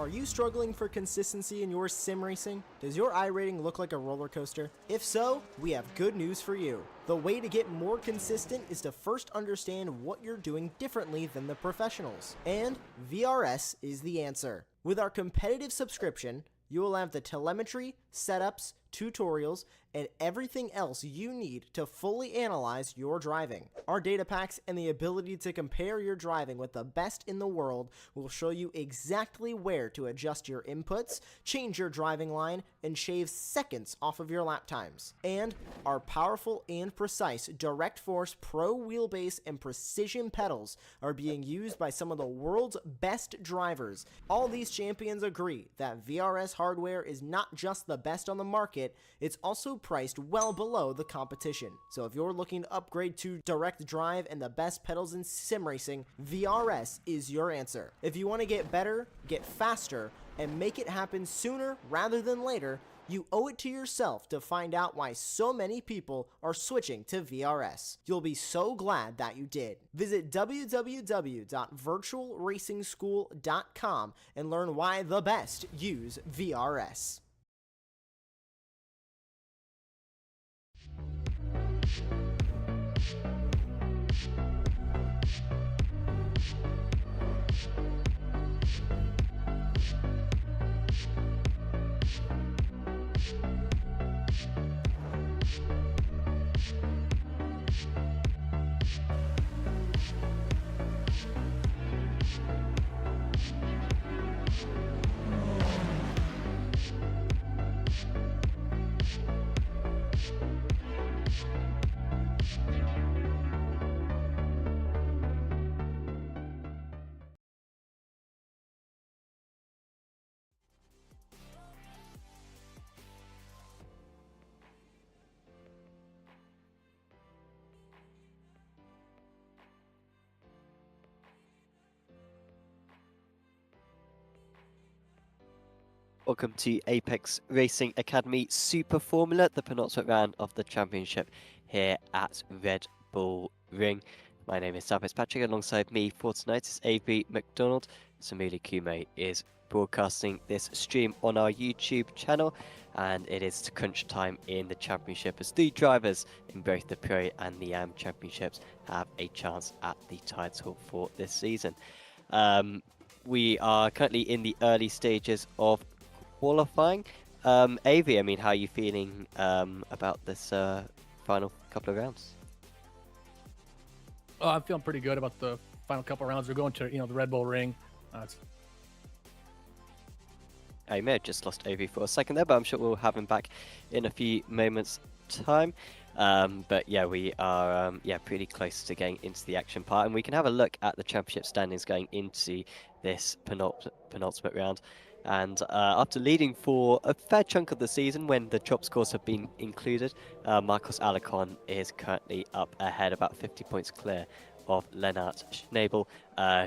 Are you struggling for consistency in your sim racing? Does your iRating look like a roller coaster? If so, we have good news for you. The way to get more consistent is to first understand what you're doing differently than the professionals. And VRS is the answer. With our competitive subscription, you will have the telemetry, setups, tutorials, and everything else you need to fully analyze your driving. Our data packs and the ability to compare your driving with the best in the world will show you exactly where to adjust your inputs, change your driving line, and shave seconds off of your lap times. And our powerful and precise Direct Force Pro wheelbase and precision pedals are being used by some of the world's best drivers. All these champions agree that VRS hardware is not just the best on the market, it's also priced well below the competition. So if you're looking to upgrade to direct drive and the best pedals in sim racing, VRS is your answer. If you want to get better, get faster, and make it happen sooner rather than later, you owe it to yourself to find out why so many people are switching to VRS. You'll be so glad that you did. Visit www.virtualracingschool.com and learn why the best use VRS. Welcome to Apex Racing Academy Super Formula, the penultimate round of the championship here at Red Bull Ring. My name is Southwest Patrick. Alongside me for tonight is Avery McDonald. Samuli Kume is broadcasting this stream on our YouTube channel, and it is crunch time in the championship as 3 drivers in both the Pro and the AM championships have a chance at the title for this season. We are currently in the early stages of qualifying. Avi, I mean, how are you feeling about this final couple of rounds? I'm feeling pretty good about the final couple of rounds. We're going to, the Red Bull Ring. I may have just lost Avi for a second there, but I'm sure we'll have him back in a few moments' time. But yeah, we are pretty close to getting into the action part, and we can have a look at the championship standings going into this penultimate round. And after leading for a fair chunk of the season when the drop scores have been included, Marcos Alarcon is currently up ahead, about 50 points clear of Lennart Schnabel.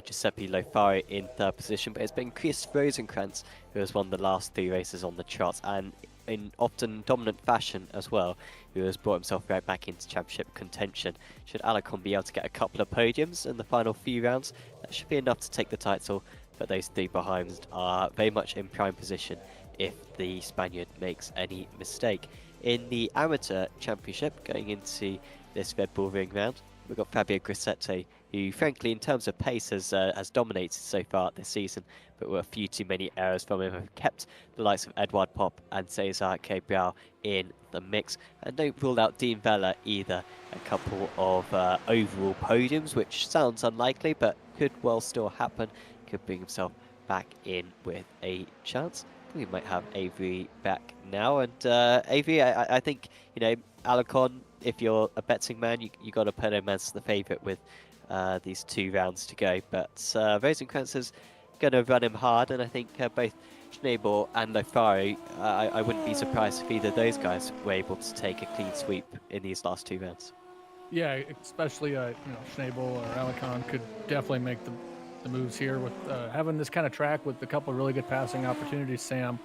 Giuseppe Lofari in 3rd position, but it's been Chris Rosenkrantz who has won the last 3 races on the charts, and in often dominant fashion as well, who has brought himself right back into championship contention. Should Alarcon be able to get a couple of podiums in the final few rounds, that should be enough to take the title. But those 3 behind are very much in prime position if the Spaniard makes any mistake. In the amateur championship, going into this Red Bull Ring round, we've got Fabio Grassetti, who frankly in terms of pace has dominated so far this season, but with a few too many errors from him have kept the likes of Edouard Pop and Cesar Cabral in the mix. And don't rule out Dean Vella either. A couple of overall podiums, which sounds unlikely, but could well still happen. Could bring himself back in with a chance. We might have Avery back now, and Avery, I think Alarcon, if you're a betting man, you got to put him as the favourite with these 2 rounds to go. But Rosenkrantz is going to run him hard, and I think both Schnabel and Lofari, I wouldn't be surprised if either of those guys were able to take a clean sweep in these last 2 rounds. Yeah, especially Schnabel or Alarcon could definitely make the moves here with having this kind of track with a couple of really good passing opportunities. Sam,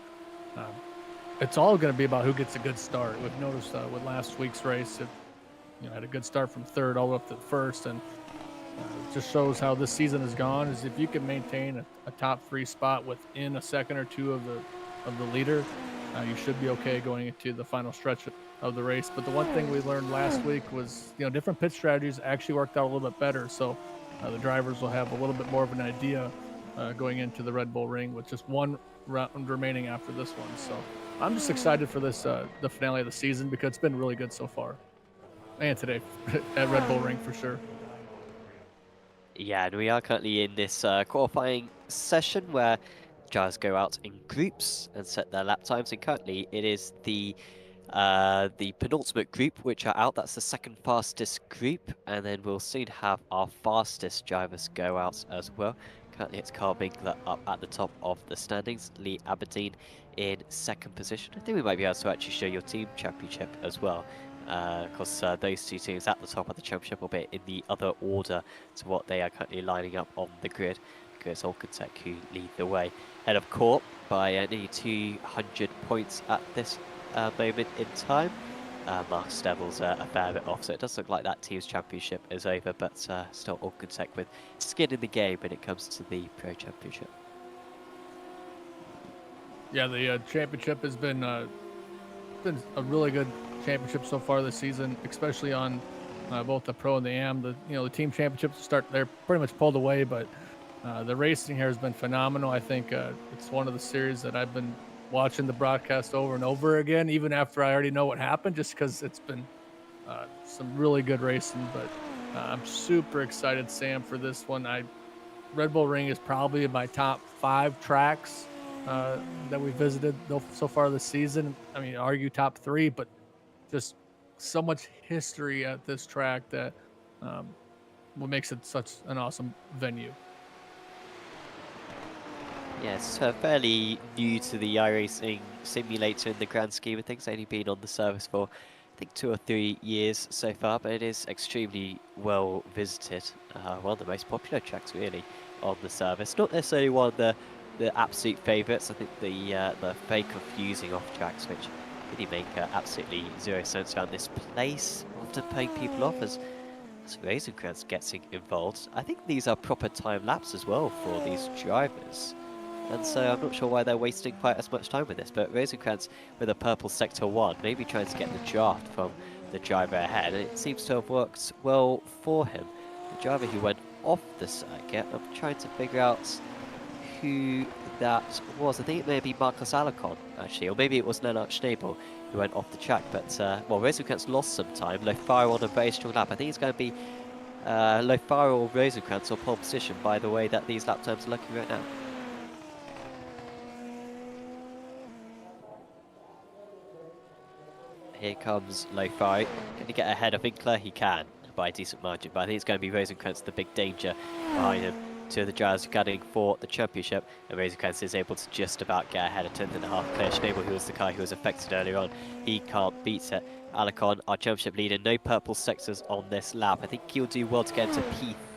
it's all going to be about who gets a good start. We've noticed with last week's race, it had a good start from 3rd all the way up to 1st, and Just shows how this season has gone. Is if you can maintain a top 3 spot within a second or two of the leader, you should be okay going into the final stretch of the race. But the one thing we learned last week was, different pit strategies actually worked out a little bit better. So the drivers will have a little bit more of an idea going into the Red Bull Ring with just one round remaining after this one. So I'm just excited for this, the finale of the season, because it's been really good so far. And today at Red Bull Ring for sure. Yeah, and we are currently in this qualifying session where drivers go out in groups and set their lap times, and currently it is the penultimate group which are out. That's the second fastest group, and then we'll soon have our fastest drivers go out as well. Currently it's Corby up at the top of the standings, Lee Aberdeen in second position. I think we might be able to actually show your team championship as well. Because those two teams at the top of the championship will be in the other order to what they are currently lining up on the grid, because Alcantech who lead the way. Head of court by nearly 200 points at this moment in time. Marcus Devil's a fair bit off, so it does look like that team's championship is over, but still Alcantech with skin in the game when it comes to the Pro Championship. Yeah, the championship has been a really good championship so far this season, especially on both the pro and the am. The team championships they're pretty much pulled away, but the racing here has been phenomenal. I think it's one of the series that I've been watching the broadcast over and over again, even after I already know what happened, just because it's been some really good racing. But I'm super excited, Sam, for this one. Red Bull Ring is probably in my top 5 tracks that we visited so far this season. I mean, argue top 3, but just so much history at this track that what makes it such an awesome venue. Yes, fairly new to the iRacing simulator in the grand scheme of things. Only been on the service for, I think, 2 or 3 years so far, but it is extremely well visited. One of the most popular tracks, really, on the service. Not necessarily one of the absolute favourites. I think the fake confusing off tracks, which really make absolutely zero sense around this place, often putting people off as Rosencrantz gets involved. I think these are proper time lapse as well for these drivers. And so I'm not sure why they're wasting quite as much time with this, but Rosencrantz with a purple sector 1, maybe trying to get the draft from the driver ahead, and it seems to have worked well for him. The driver who went off the circuit, I'm trying to figure out who that was. I think it may be Marcus Alacon, actually, or maybe it was Lennart Schnabel who went off the track, but well, Rosencrantz lost some time. Lofaro on a very strong lap. I think it's going to be Lofaro or Rosencrantz or pole position by the way that these lap times are looking right now. Here comes Lofaro. Can he get ahead of Winkler? He can, by a decent margin, but I think it's going to be Rosencrantz the big danger behind him. 2 of the drivers gunning for the championship, and Rosencrantz is able to just about get ahead of 10th and a half. Claire Schnabel, who was the car who was affected earlier on, he can't beat it. Alacon, our championship leader, no purple sectors on this lap. I think he'll do well to get into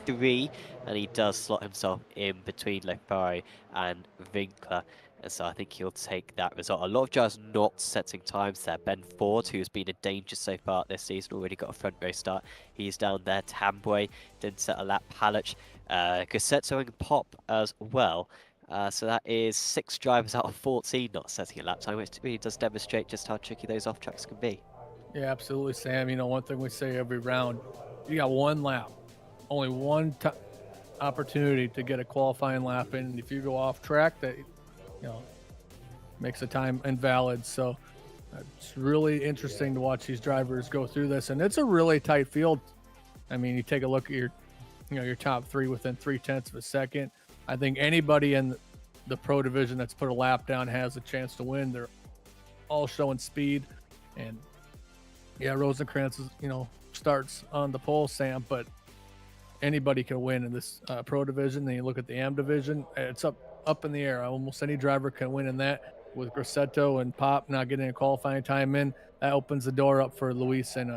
P3, and he does slot himself in between Lofaro and Winkler. And so I think he'll take that result. A lot of drivers not setting times there. Ben Ford, who's been a danger so far this season, already got a front row start. He's down there. Tambwe didn't set a lap. Hallich, Gussetto and Pop as well. So that is 6 drivers out of 14 not setting a lap time, which really does demonstrate just how tricky those off tracks can be. Yeah, absolutely, Sam. One thing we say every round, you got one lap, only one opportunity to get a qualifying lap in. And if you go off track, that makes the time invalid. So it's really interesting to watch these drivers go through this, and it's a really tight field. I mean, you take a look at your top 3 within 0.3 of a second. I think anybody in the pro division that's put a lap down has a chance to win. They're all showing speed, and yeah, Rosencrantz starts on the pole, Sam, but anybody can win in this pro division. Then you look at the AM division, it's up in the air. Almost any driver can win in that. With Grosseto and Pop not getting a qualifying time in, that opens the door up for Luis and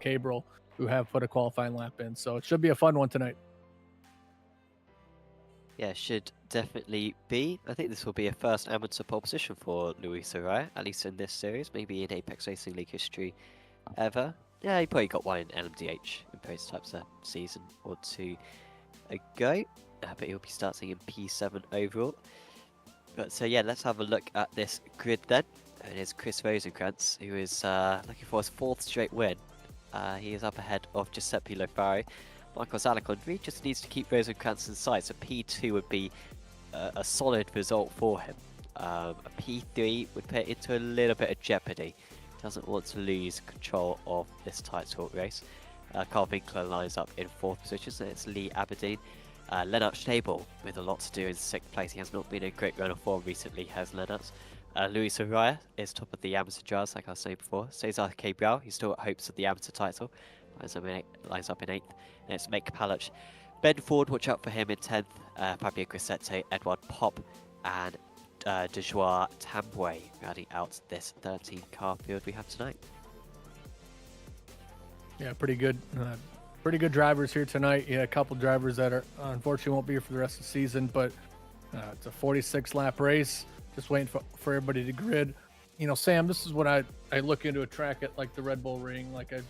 Cabral, who have put a qualifying lap in. So it should be a fun one tonight. Yeah, should definitely be. I think this will be a first amateur pole position for Luis Araya, at least in this series, maybe in Apex Racing League history ever. Yeah, he probably got one in LMDH in prototypes a season or 2 a go, but he'll be starting in P7 overall. But so yeah, let's have a look at this grid then. And it's Chris Rosenkrantz, who is looking for his 4th straight win. He is up ahead of Giuseppe Lofari. Michael Zalicon really just needs to keep Rosenkrantz in sight, so P2 would be a solid result for him. A P3 would put it into a little bit of jeopardy. Doesn't want to lose control of this title race. Carl Winkler lines up in 4th position, so it's Lee Aberdeen. Lennart Schnabel with a lot to do in 6th place. He has not been a great run of form recently, has Lennart. Luis Araya is top of the amateur jars, like I was saying before. Cesar Cabral, he's still got hopes of the amateur title. Lines up in 8th. And it's Mick Palach. Ben Ford, watch out for him in 10th. Fabio Grisette, Edward Pop, and Dejoie Tambwe rounding out this 13-car field we have tonight. Yeah, pretty good drivers here tonight. Yeah, a couple drivers that are unfortunately won't be here for the rest of the season, but it's a 46-lap race. Just waiting for everybody to grid. You know, Sam, this is what I look into a track at like the Red Bull Ring, like I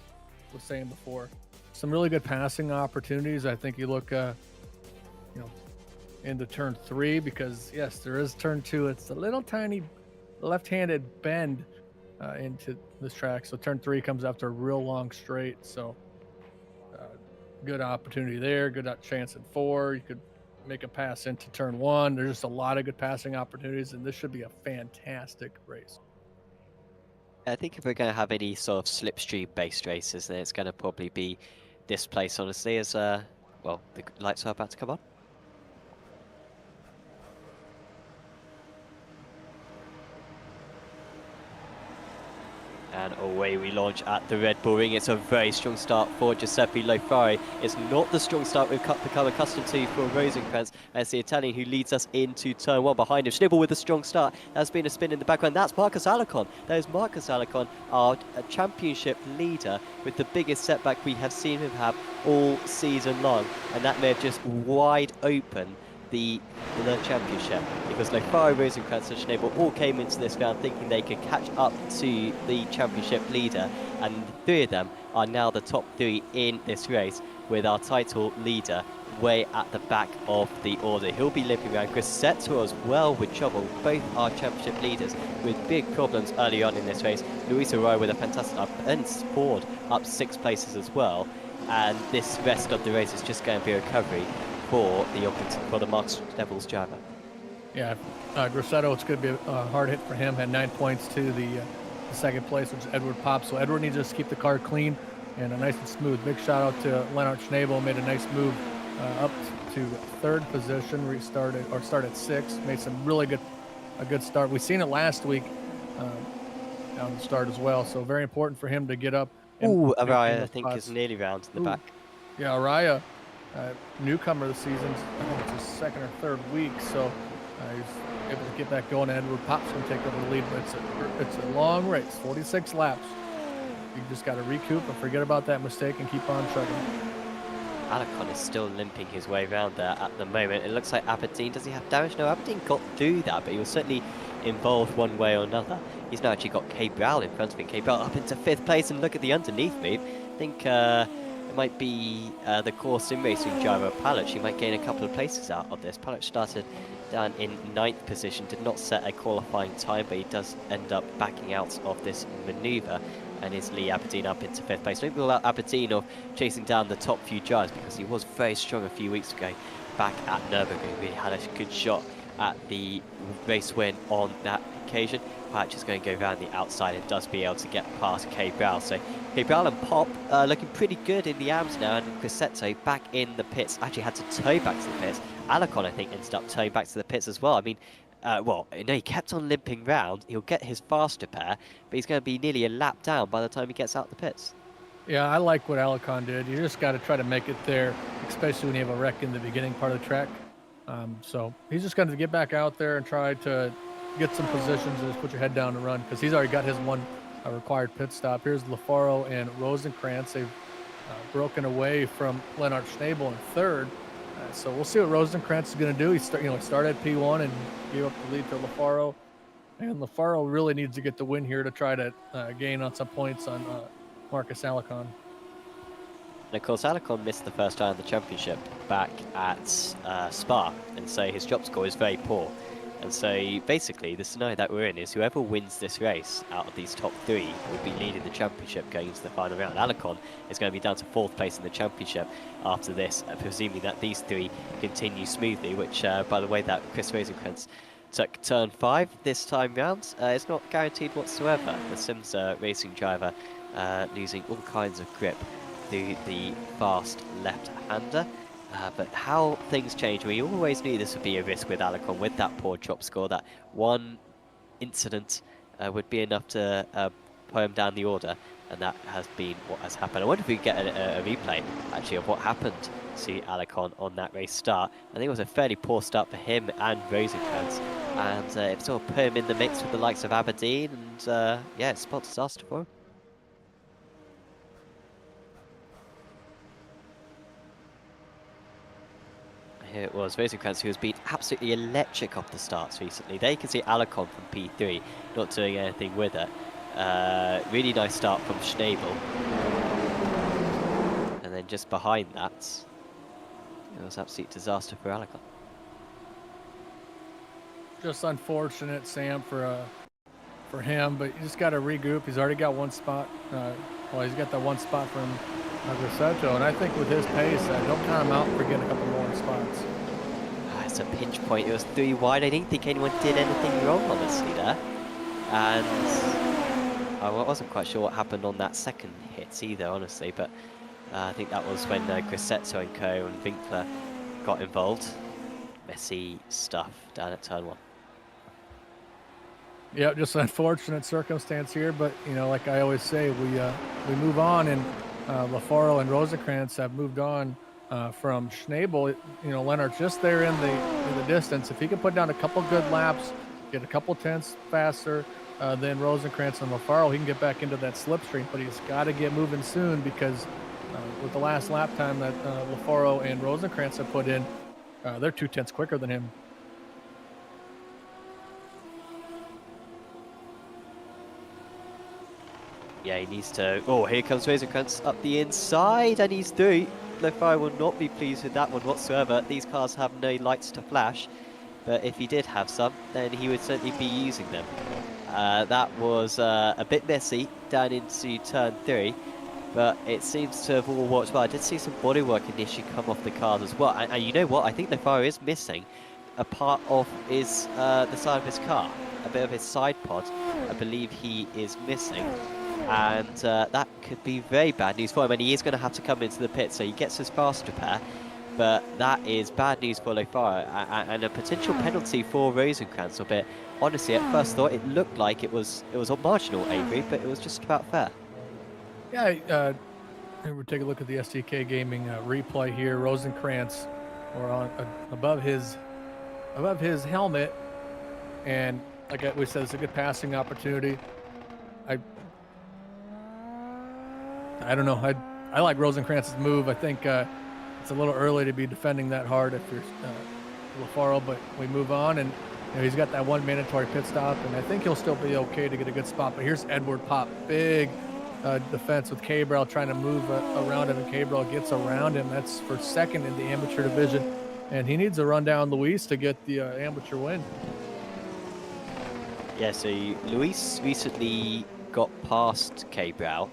was saying before. Some really good passing opportunities. I think you look, into turn 3, because yes, there is turn 2. It's a little tiny left-handed bend into this track. So turn 3 comes after a real long straight. So good opportunity there. Good chance in 4. You could make a pass into turn 1. There's just a lot of good passing opportunities, and this should be a fantastic race. I think if we're going to have any sort of slipstream-based races, then it's going to probably be this place, honestly, as, the lights are about to come on. And away we launch at the Red Bull Ring. It's a very strong start for Giuseppe Lofari. It's not the strong start we've become accustomed to for Rosenkrantz. As the Italian who leads us into turn 1 behind him. Schnabel with a strong start. There's been a spin in the background. That's Marcus Alicon. That is Marcus Alicon, our championship leader, with the biggest setback we have seen him have all season long. And that may have just wide open the championship, because Lofari, Rosenkrantz and Schnabel all came into this round thinking they could catch up to the championship leader, and the 3 of them are now the top 3 in this race, with our title leader way at the back of the order. He'll be limping around. Grissetto as well with trouble. Both our championship leaders with big problems early on in this race. Luis Arroyo with a fantastic up, and Ford up 6 places as well, and this rest of the race is just going to be a recovery for the Marks Devils driver. Yeah, Grissetto, it's going to be a hard hit for him. Had 9 points to the second place, which is Edward Pop. So Edward needs to just keep the car clean and nice and smooth. Big shout out to Lennart Schnabel, made a nice move up to 3rd position. Start at 6th. Made some really a good start. We seen it last week down the start as well. So very important for him to get up. Ooh, Araya I think is nearly round in the back. Yeah, Araya. Newcomer of the season, I think it's his 2nd or 3rd week, so he's able to get that going. Edward Pop's going to take over the lead, but it's a long race, 46 laps. You just got to recoup and forget about that mistake and keep on trucking. Alicon is still limping his way around there at the moment. It looks like Aberdeen, does he have damage? No, Aberdeen got through that, but he was certainly involved one way or another. He's now actually got Cabral in front of him. Cabral up into 5th place, and look at the underneath move. I think might be the core sim racing driver Palach. He might gain a couple of places out of this. Palach started down in 9th position, did not set a qualifying time, but he does end up backing out of this manoeuvre, and is Lee Aberdeen up into 5th place. Don't rule out Aberdeen of chasing down the top few drivers, because he was very strong a few weeks ago back at Nürburgring. Really had a good shot at the race win on that occasion. Palach is going to go around the outside and does be able to get past Cabral. So Cabral and Pop looking pretty good in the AMs now, and Grissetto back in the pits. Actually had to tow back to the pits. Alicon, I think, ended up towing back to the pits as well. I mean, he kept on limping round. He'll get his faster pair, but he's going to be nearly a lap down by the time he gets out the pits. Yeah, I like what Alicon did. You just got to try to make it there, especially when you have a wreck in the beginning part of the track. So he's just going to get back out there and try to get some positions and just put your head down and run, because he's already got his one required pit stop. Here's Lafaro and Rosenkrantz. They've broken away from Lennart Schnabel in 3rd. So we'll see what Rosenkrantz is going to do. He started at P1 and gave up the lead to Lafaro. And Lafaro really needs to get the win here to try to gain on some points on Marcus Alicon. And of course, Alicon missed the first time in the championship back at Spa, and so his drop score is very poor. And so basically, the scenario that we're in is whoever wins this race out of these top 3 will be leading the championship going into the final round. Alicon is going to be down to 4th place in the championship after this, presuming that these 3 continue smoothly, which, by the way, that Chris Rosenkrantz took turn 5 this time round. It's not guaranteed whatsoever. The Sims racing driver losing all kinds of grip through the fast left-hander. But how things change, we always knew this would be a risk with Alicon with that poor drop score, that one incident would be enough to pull him down the order, and that has been what has happened. I wonder if we get a replay, actually, of what happened to Alicon on that race start. I think it was a fairly poor start for him and Rosenkrantz, and it sort of put him in the mix with the likes of Aberdeen, and yeah, it's spot disaster for him. Here it was, Rosenkrantz, who has been absolutely electric off the starts recently. There you can see Alicon from P3 not doing anything with it. Really nice start from Schnabel. And then just behind that, it was absolute disaster for Alicon. Just unfortunate, Sam, for him, but you just got to regroup. He's already got one spot. Well, he's got that one spot from Grosseto, and I think with his pace, don't count him out for getting a couple more spots. It's a pinch point. It was 3 wide. I didn't think anyone did anything wrong, honestly, there. And I wasn't quite sure what happened on that second hit either, honestly, but I think that was when Grosseto and Co and Winkler got involved. Messy stuff down at turn 1. Yeah, just an unfortunate circumstance here, but you know, like I always say, we move on, and Lafaro and Rosenkrantz have moved on from Schnabel. You know, Leonard's just there in the distance. If he can put down a couple good laps, get a couple tenths faster than Rosenkrantz and Lafaro, he can get back into that slipstream. But he's got to get moving soon, because with the last lap time that Lafaro and Rosenkrantz have put in, they're 2 tenths quicker than him. Yeah, he needs to... Oh, here comes Rosenkrantz up the inside, and he's through. Lafaro will not be pleased with that one whatsoever. These cars have no lights to flash, but if he did have some, then he would certainly be using them. That was a bit messy down into turn 3, but it seems to have all worked well. I did see some bodywork initially come off the cars as well, and you know what? I think Lafaro is missing a part of his the side of his car, a bit of his side pod. I believe he is missing. And that could be very bad news for him, and he is going to have to come into the pit, so he gets his fast repair, but that is bad news for Lafaro, and a potential penalty for Rosenkrantz. But honestly, at first thought, it looked like it was a marginal, Avery, but it was just about fair. Yeah, we'll take a look at the SDK Gaming replay here. Rosenkrantz, or on above his helmet, and like we said, it's a good passing opportunity. I don't know. I like Rosenkrantz's move. I think it's a little early to be defending that hard if you're Lafaro, but we move on, and you know, he's got that one mandatory pit stop, and I think he'll still be okay to get a good spot. But here's Edward Pop, big defense with Cabral trying to move around him, and Cabral gets around him. That's for second in the amateur division, and he needs to run down Luis to get the amateur win. Yeah, so Luis recently got past Cabral.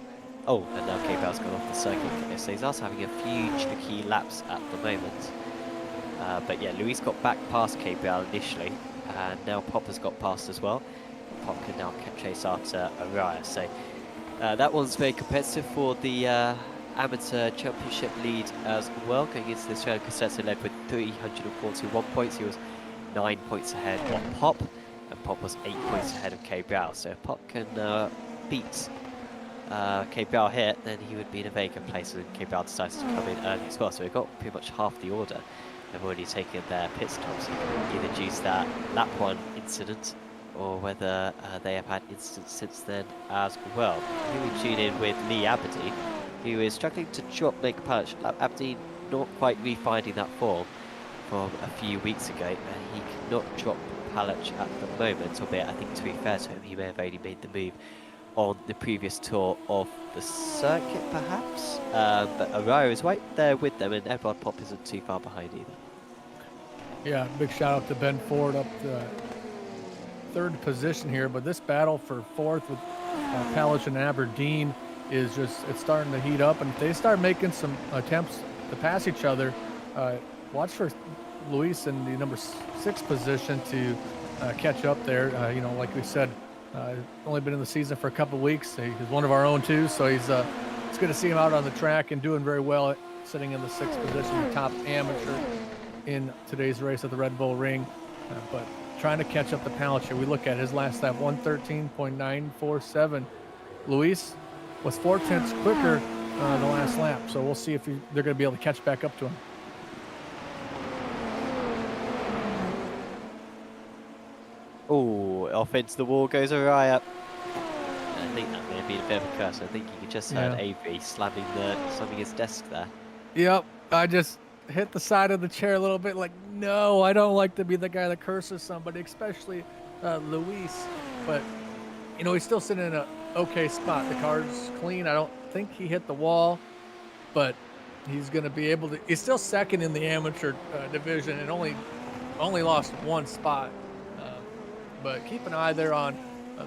Oh, and now Cabral's gone off the circuit, so he's also having a few tricky laps at the moment. But yeah, Luis got back past Cabral initially, and now Pop has got past as well. Pop can now chase after ARA, so that one's very competitive for the amateur championship lead as well. Going into this round, Grosseto led with 341 points. He was 9 points ahead of Pop, and Pop was 8 points ahead of Cabral. So if Pop can beat Cabral here, then he would be in a very good place, and Cabral decides to come in early as well. So we've got pretty much half the order. They've already taken their pit stops, either due to that lap 1 incident, or whether they have had incidents since then as well. Here we tune in with Lee Aberdeen, who is struggling to make a punch. Aberdeen not quite refinding that form from a few weeks ago, and he cannot drop Palach at the moment, albeit I think, to be fair to him, he may have only made the move on the previous tour of the circuit, perhaps. But ARA is right there with them, and Edward Pop isn't too far behind either. Yeah, big shout out to Ben Ford up the third position here. But this battle for fourth with Palish and Aberdeen is it's starting to heat up. And if they start making some attempts to pass each other, watch for Luis in the number 6 position to catch up there. Like we said, only been in the season for a couple of weeks. He's one of our own too, so it's good to see him out on the track and doing very well, sitting in the 6th position, the top amateur in today's race at the Red Bull Ring. But trying to catch up to Palic here. We look at his last lap, 1:13.947. Luis was 4/10 quicker the last lap, so we'll see if they're going to be able to catch back up to him. Oh, off into the wall goes Araya. I think that may have been a bit of a curse. I think you just heard Avery slamming his desk there. Yep, I just hit the side of the chair a little bit like, no, I don't like to be the guy that curses somebody, especially Luis. But, he's still sitting in an okay spot. The car's clean. I don't think he hit the wall, but he's going to be able to. He's still second in the amateur division and only lost 1 spot. But keep an eye there on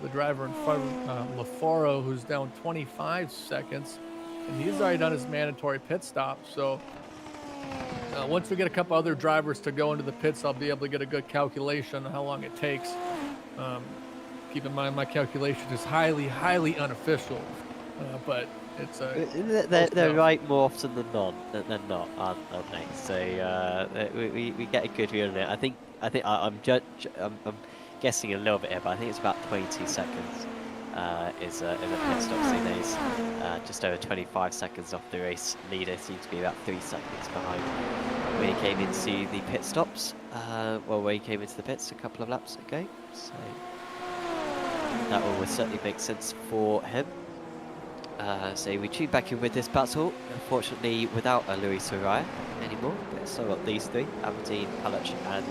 the driver in front of Lafaro, who's down 25 seconds. And he's already done his mandatory pit stop. So once we get a couple other drivers to go into the pits, I'll be able to get a good calculation on how long it takes. Keep in mind, my calculation is highly, highly unofficial. But it's they're right more often than not, aren't they? So we get a good view on it. I think I'm guessing a little bit here, but I think it's about 22 seconds is a pit stop. So he's just over 25 seconds off the race leader. Seems to be about 3 seconds behind when he came into the pit stops. When he came into the pits a couple of laps ago. So that will certainly make sense for him. So we tune back in with this battle. Unfortunately, without a Luis Araya anymore. But still got these 3: Aberdeen, Palic, and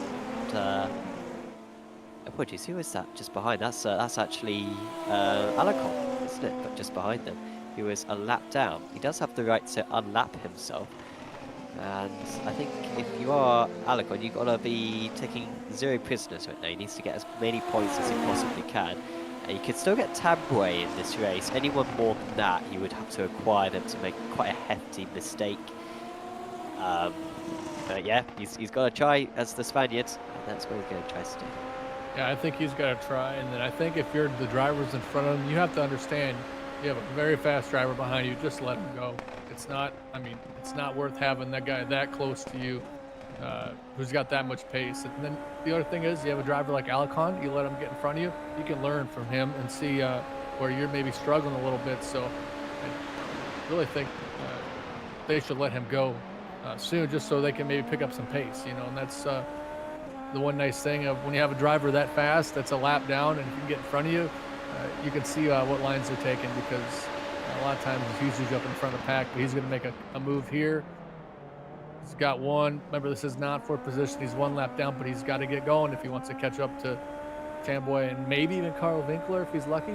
apologies, who is that just behind? That's actually Alacon, isn't it? But just behind them, he was a lap down. He does have the right to unlap himself, and I think if you are Alacon, you've got to be taking 0 prisoners right now. He needs to get as many points as he possibly can. You could still get Tabway in this race. Anyone more than that, he would have to acquire them to make quite a hefty mistake. But yeah, he's got to try as the Spaniard, and that's what he's going to try to do. Yeah, I think he's got to try, and then I think if you're the drivers in front of him, you have to understand you have a very fast driver behind you. Just let him go. It's not worth having that guy that close to you, who's got that much pace. And then the other thing is, you have a driver like Alacon, you let him get in front of you, you can learn from him and see where you're maybe struggling a little bit. So I really think they should let him go soon, just so they can maybe pick up some pace, and that's the one nice thing of when you have a driver that fast, that's a lap down, and if you can get in front of you, you can see what lines they're taking, because a lot of times he's usually up in front of the pack, but he's going to make a move here. He's got one. Remember, this is not for position. He's 1 lap down, but he's got to get going if he wants to catch up to Tamboy and maybe even Carl Winkler if he's lucky.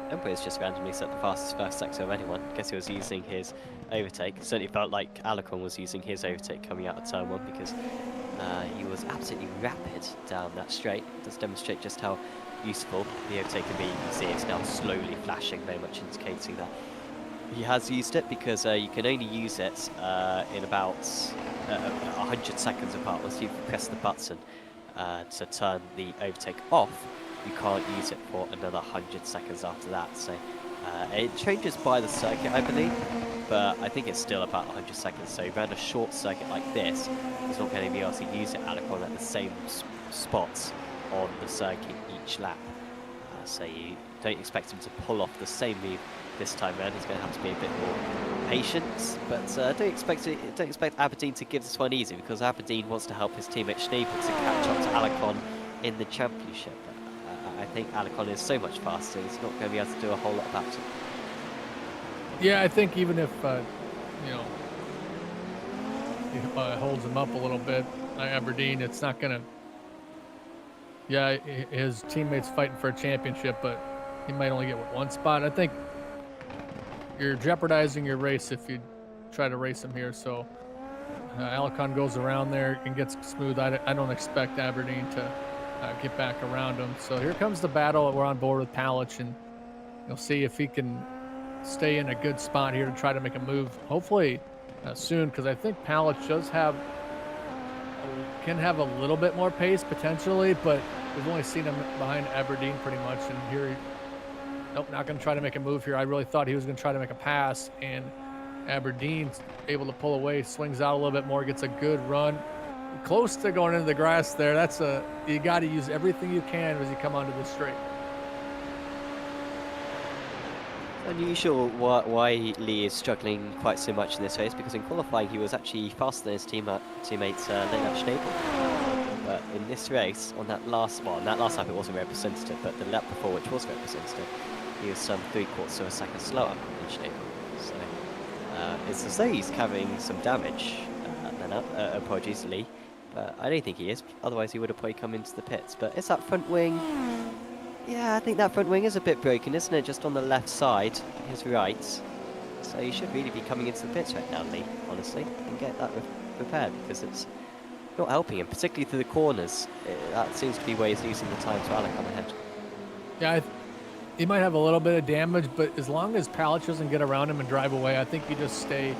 Tamboy's just randomly set the fastest first sector of anyone. I guess he was using his overtake. It certainly felt like Alacon was using his overtake coming out of turn 1, because he was absolutely rapid down that straight. It does demonstrate just how useful the overtake can be. You can see it's now slowly flashing, very much indicating that he has used it, because you can only use it in about 100 seconds apart. Once you press the button to turn the overtake off, you can't use it for another 100 seconds after that. So it changes by the circuit, I believe, but I think it's still about 100 seconds. So around a short circuit like this, he's not going to be able to use it Alacon at the same spots on the circuit each lap. So you don't expect him to pull off the same move this time around. He's going to have to be a bit more patient, but don't expect Aberdeen to give this one easy, because Aberdeen wants to help his teammate Schnabel to catch up to Alacon in the championship. I think Alacon is so much faster, he's not going to be able to do a whole lot about it. Yeah, I think even if he holds him up a little bit, Aberdeen, it's not going to. Yeah, his teammates fighting for a championship, but he might only get one spot. I think you're jeopardizing your race if you try to race him here. So Alicon goes around there and gets smooth. I don't expect Aberdeen to get back around him. So here comes the battle. We're on board with Palich, and you'll see if he can stay in a good spot here to try to make a move. Hopefully soon, because I think Palich can have a little bit more pace potentially, but we've only seen him behind Aberdeen pretty much. And here, nope, not going to try to make a move here. I really thought he was going to try to make a pass, and Aberdeen's able to pull away, swings out a little bit more, gets a good run. Close to going into the grass there. You got to use everything you can as you come onto this straight. Unusual why Lee is struggling quite so much in this race, because in qualifying he was actually faster than his teammate Lennart Schnabel. But in this race, on that last lap it wasn't representative, but the lap before, which was representative, he was some 3/4 of a second slower than Schnabel. So it's as though he's carrying some damage, Lennart, apologies Lee, but I don't think he is, otherwise he would have probably come into the pits. But it's that front wing. Yeah, I think that front wing is a bit broken, isn't it? Just on the left side, his right. So you should really be coming into the pits right now, Lee, honestly, and get that repaired, because it's not helping him, particularly through the corners. That seems to be where he's losing the time to Alicon ahead. Yeah, he might have a little bit of damage, but as long as Palich doesn't get around him and drive away, I think you just stay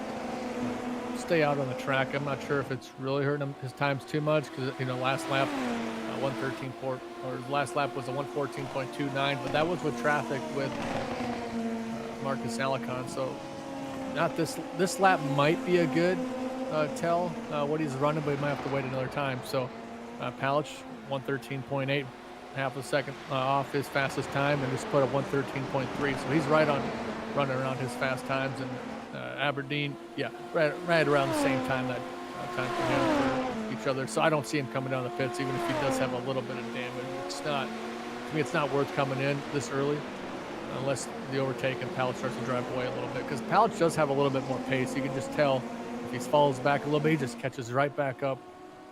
out on the track. I'm not sure if it's really hurting him his times too much, because last lap 113.4, or last lap was a 114.29, but that was with traffic with Marcus Alicon. So not this lap might be a good tell what he's running, but he might have to wait another time. So Palich 113.8, half a second off his fastest time, and just put a 113.3. So he's right on running around his fast times. And Aberdeen, yeah, right around the same time, that time for him for each other. So I don't see him coming down the pits, even if he does have a little bit of damage. To me, it's not worth coming in this early unless the overtake and Palich starts to drive away a little bit, because Palich does have a little bit more pace. You can just tell if he falls back a little bit, he just catches right back up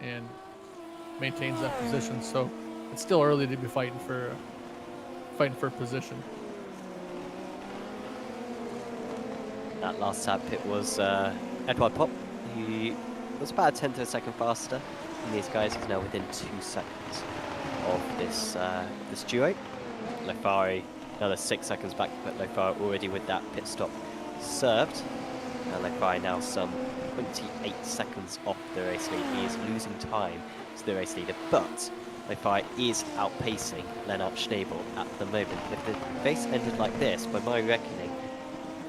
and maintains that position. So it's still early to be fighting for position. That last lap pit was Edward Pop. He was about a tenth of a second faster than these guys. He's now within 2 seconds of this duo. Lofari another 6 seconds back, but Lofari already with that pit stop served. And Lofari now some 28 seconds off the race lead. He is losing time to the race leader, but Lofari is outpacing Lennart Schnabel at the moment. If the race ended like this, by my reckoning,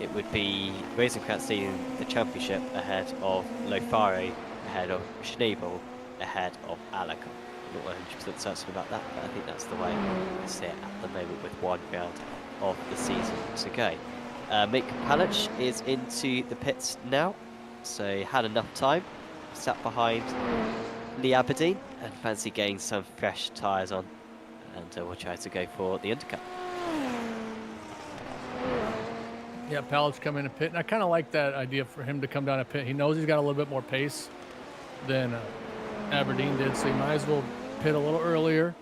it would be Rosenkrantz leading the championship ahead of Lofari, ahead of Schnabel, ahead of Alicon. I'm not 100% certain about that, but I think that's the way I see it at the moment with one round of the season to go. Mick Palich is into the pits now, so he had enough time, sat behind Lee Aberdeen and fancy getting some fresh tyres on, and we'll try to go for the undercut. Yeah, Palich come in a pit, and I kind of like that idea for him to come down a pit. He knows he's got a little bit more pace than Aberdeen did, so he might as well pit a little earlier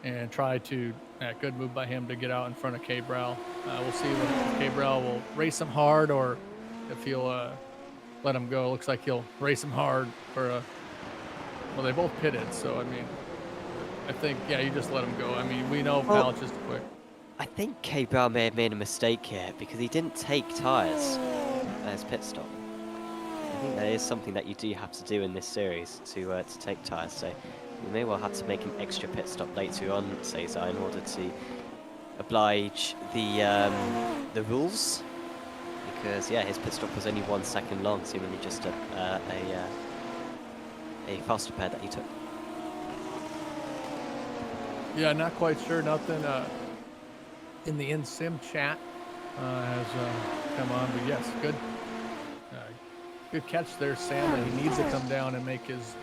and try to, good move by him to get out in front of Cabral. We'll see if Cabral will race him hard or if he'll let him go. Looks like he'll race him hard for well, they both pitted, so I mean, I think, yeah, you just let him go. I mean, we know Palich is quick. I think Cabral may have made a mistake here because he didn't take tyres at his pit stop. I think that is something that you do have to do in this series, to take tyres, so you may well have to make an extra pit stop later on, Cesar, in order to oblige the rules, because yeah, his pit stop was only 1 second long, seemingly just a fast repair that he took. Yeah, not quite sure. Nothing in the in-sim chat has come on, but yes, good catch there, Sam. That he needs to come down and make his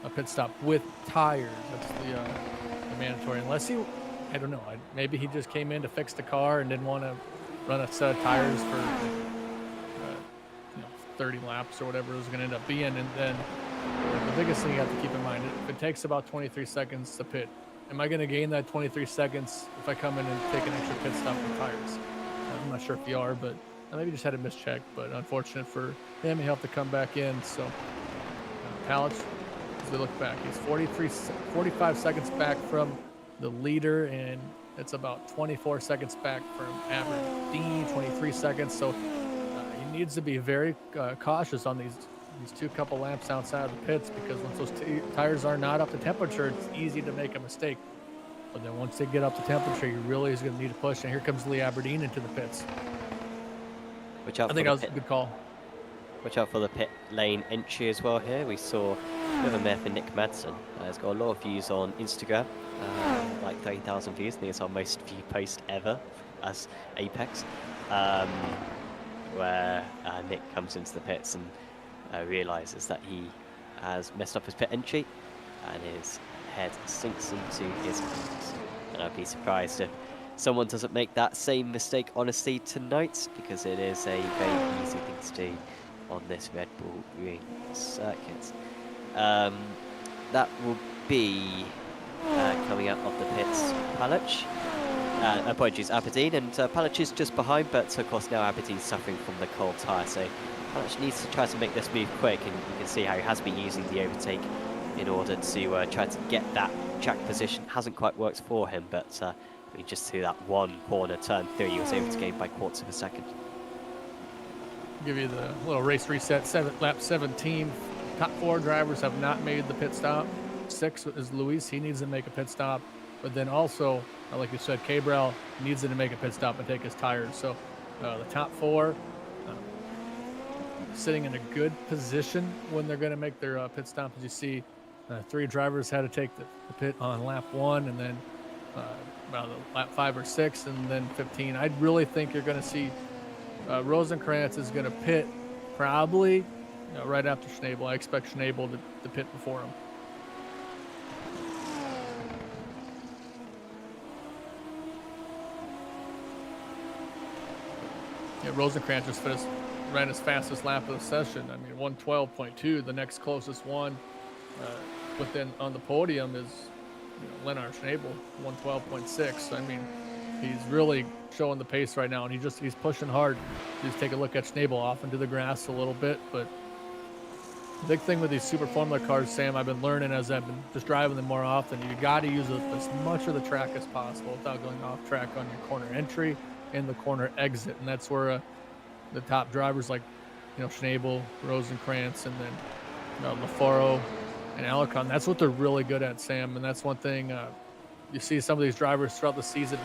a pit stop with tires. That's the mandatory. Unless he, I don't know, maybe he just came in to fix the car and didn't want to run a set of tires for 30 laps or whatever it was going to end up being. And then the biggest thing you have to keep in mind, if it takes about 23 seconds to pit, am I going to gain that 23 seconds if I come in and take an extra pit stop with tires? I'm not sure if you are, but I maybe just had a mischeck. But unfortunate for him, he'll have to come back in. So Palach, as we look back, he's 45 seconds back from the leader, and it's about 24 seconds back from Aberdeen, 23 seconds. So he needs to be very cautious on these two couple laps outside of the pits, because once those tires are not up to temperature, it's easy to make a mistake. But then once they get up to temperature, you really is going to need to push. And here comes Lee Aberdeen into the pits. Watch out I think that was a good call. Watch out for the pit lane entry as well here. We saw a bit of a mare for Nick Madsen. He's got a lot of views on Instagram, like 30,000 views. I think it's our most viewed post ever as Apex, where Nick comes into the pits and realizes that he has messed up his pit entry and his head sinks into his hands. And I'd be surprised if someone doesn't make that same mistake, honestly, tonight, because it is a very easy thing to do on this Red Bull Ring circuit. That will be coming out of the pits, Palach. Apologies, Aberdeen, and Palach is just behind, but of course now Aberdeen's suffering from the cold tyre, so Palach needs to try to make this move quick, and you can see how he has been using the overtake in order to try to get that track position. Hasn't quite worked for him, but just through that one corner, turn 3, he was able to gain by quarters of a second. Give you the little race reset. Lap 17. Top 4 drivers have not made the pit stop. 6 is Luis. He needs to make a pit stop. But then also, like you said, Cabral needs to make a pit stop and take his tires. So the top 4 sitting in a good position when they're going to make their pit stop. As you see, 3 drivers had to take the pit on lap 1, and then lap 5 or 6, and then 15. I really think you're going to see Rosenkrantz is going to pit probably right after Schnabel. I expect Schnabel to pit before him. Yeah, Rosenkrantz just ran his fastest lap of the session. I mean, 1:12.2. The next closest one within on the podium is Lennart Schnabel, 1:12.6. I mean, he's really showing the pace right now, and he's pushing hard. Just take a look at Schnabel off into the grass a little bit. But the big thing with these Super Formula cars, Sam, I've been learning as I've been just driving them more often, you got to use as much of the track as possible without going off track on your corner entry and the corner exit. And that's where the top drivers like Schnabel, Rosenkrantz, and then Lafaro and Alicon, that's what they're really good at, Sam. And that's one thing you see some of these drivers throughout the season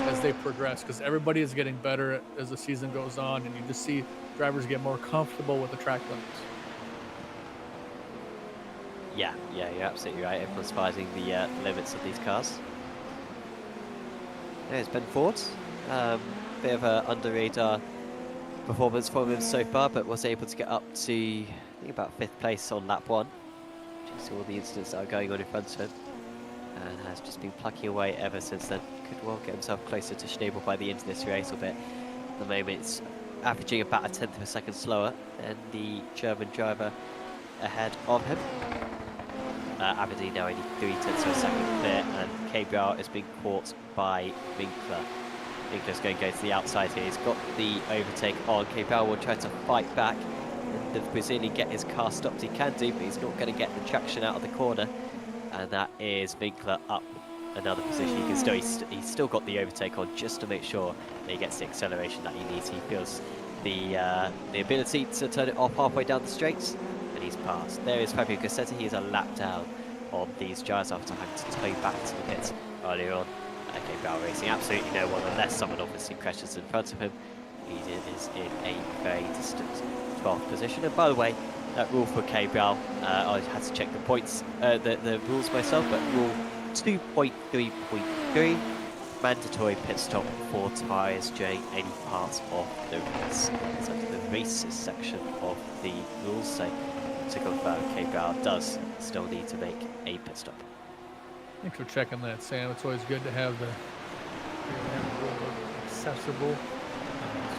as they progress, because everybody is getting better as the season goes on, and you just see drivers get more comfortable with the track limits. Yeah, you're absolutely right. Everyone's finding the limits of these cars. There's Ben Ford. Bit of an under-radar performance from him so far, but was able to get up to, I think, about 5th place on lap 1. Just all the incidents that are going on in front of him, and has just been plucking away ever since then. Could well get himself closer to Schnabel by the end of this race, albeit at the moment it's averaging about 1/10 of a second slower than the German driver ahead of him. Aberdeen now only 0.3 of a second clear, and Cabral is being caught by Winkler. Winkler's going to go to the outside here. He's got the overtake on. Cabral will try to fight back, and the Brazilian get his car stopped. He can do, but he's not going to get the traction out of the corner, and that is Winkler up another position. You can still he's still got the overtake on, just to make sure that he gets the acceleration that he needs. He feels the ability to turn it off halfway down the straights, and he's passed. There is Fabio Gassetti. He is a lap down on these gyres after having to tow back to the pits earlier on. Cabral racing absolutely no one, unless someone obviously crashes in front of him. He is in a very distant 12th position. And by the way, that rule for Cabral, I had to check the points, the rules myself, but rule 2.3.3, mandatory pit stop for tyres during any part of the race. It's under the races section of the rules, so to confirm, Cabral does still need to make a pit stop. Thanks for checking that, Sam. It's always good to have the rule accessible.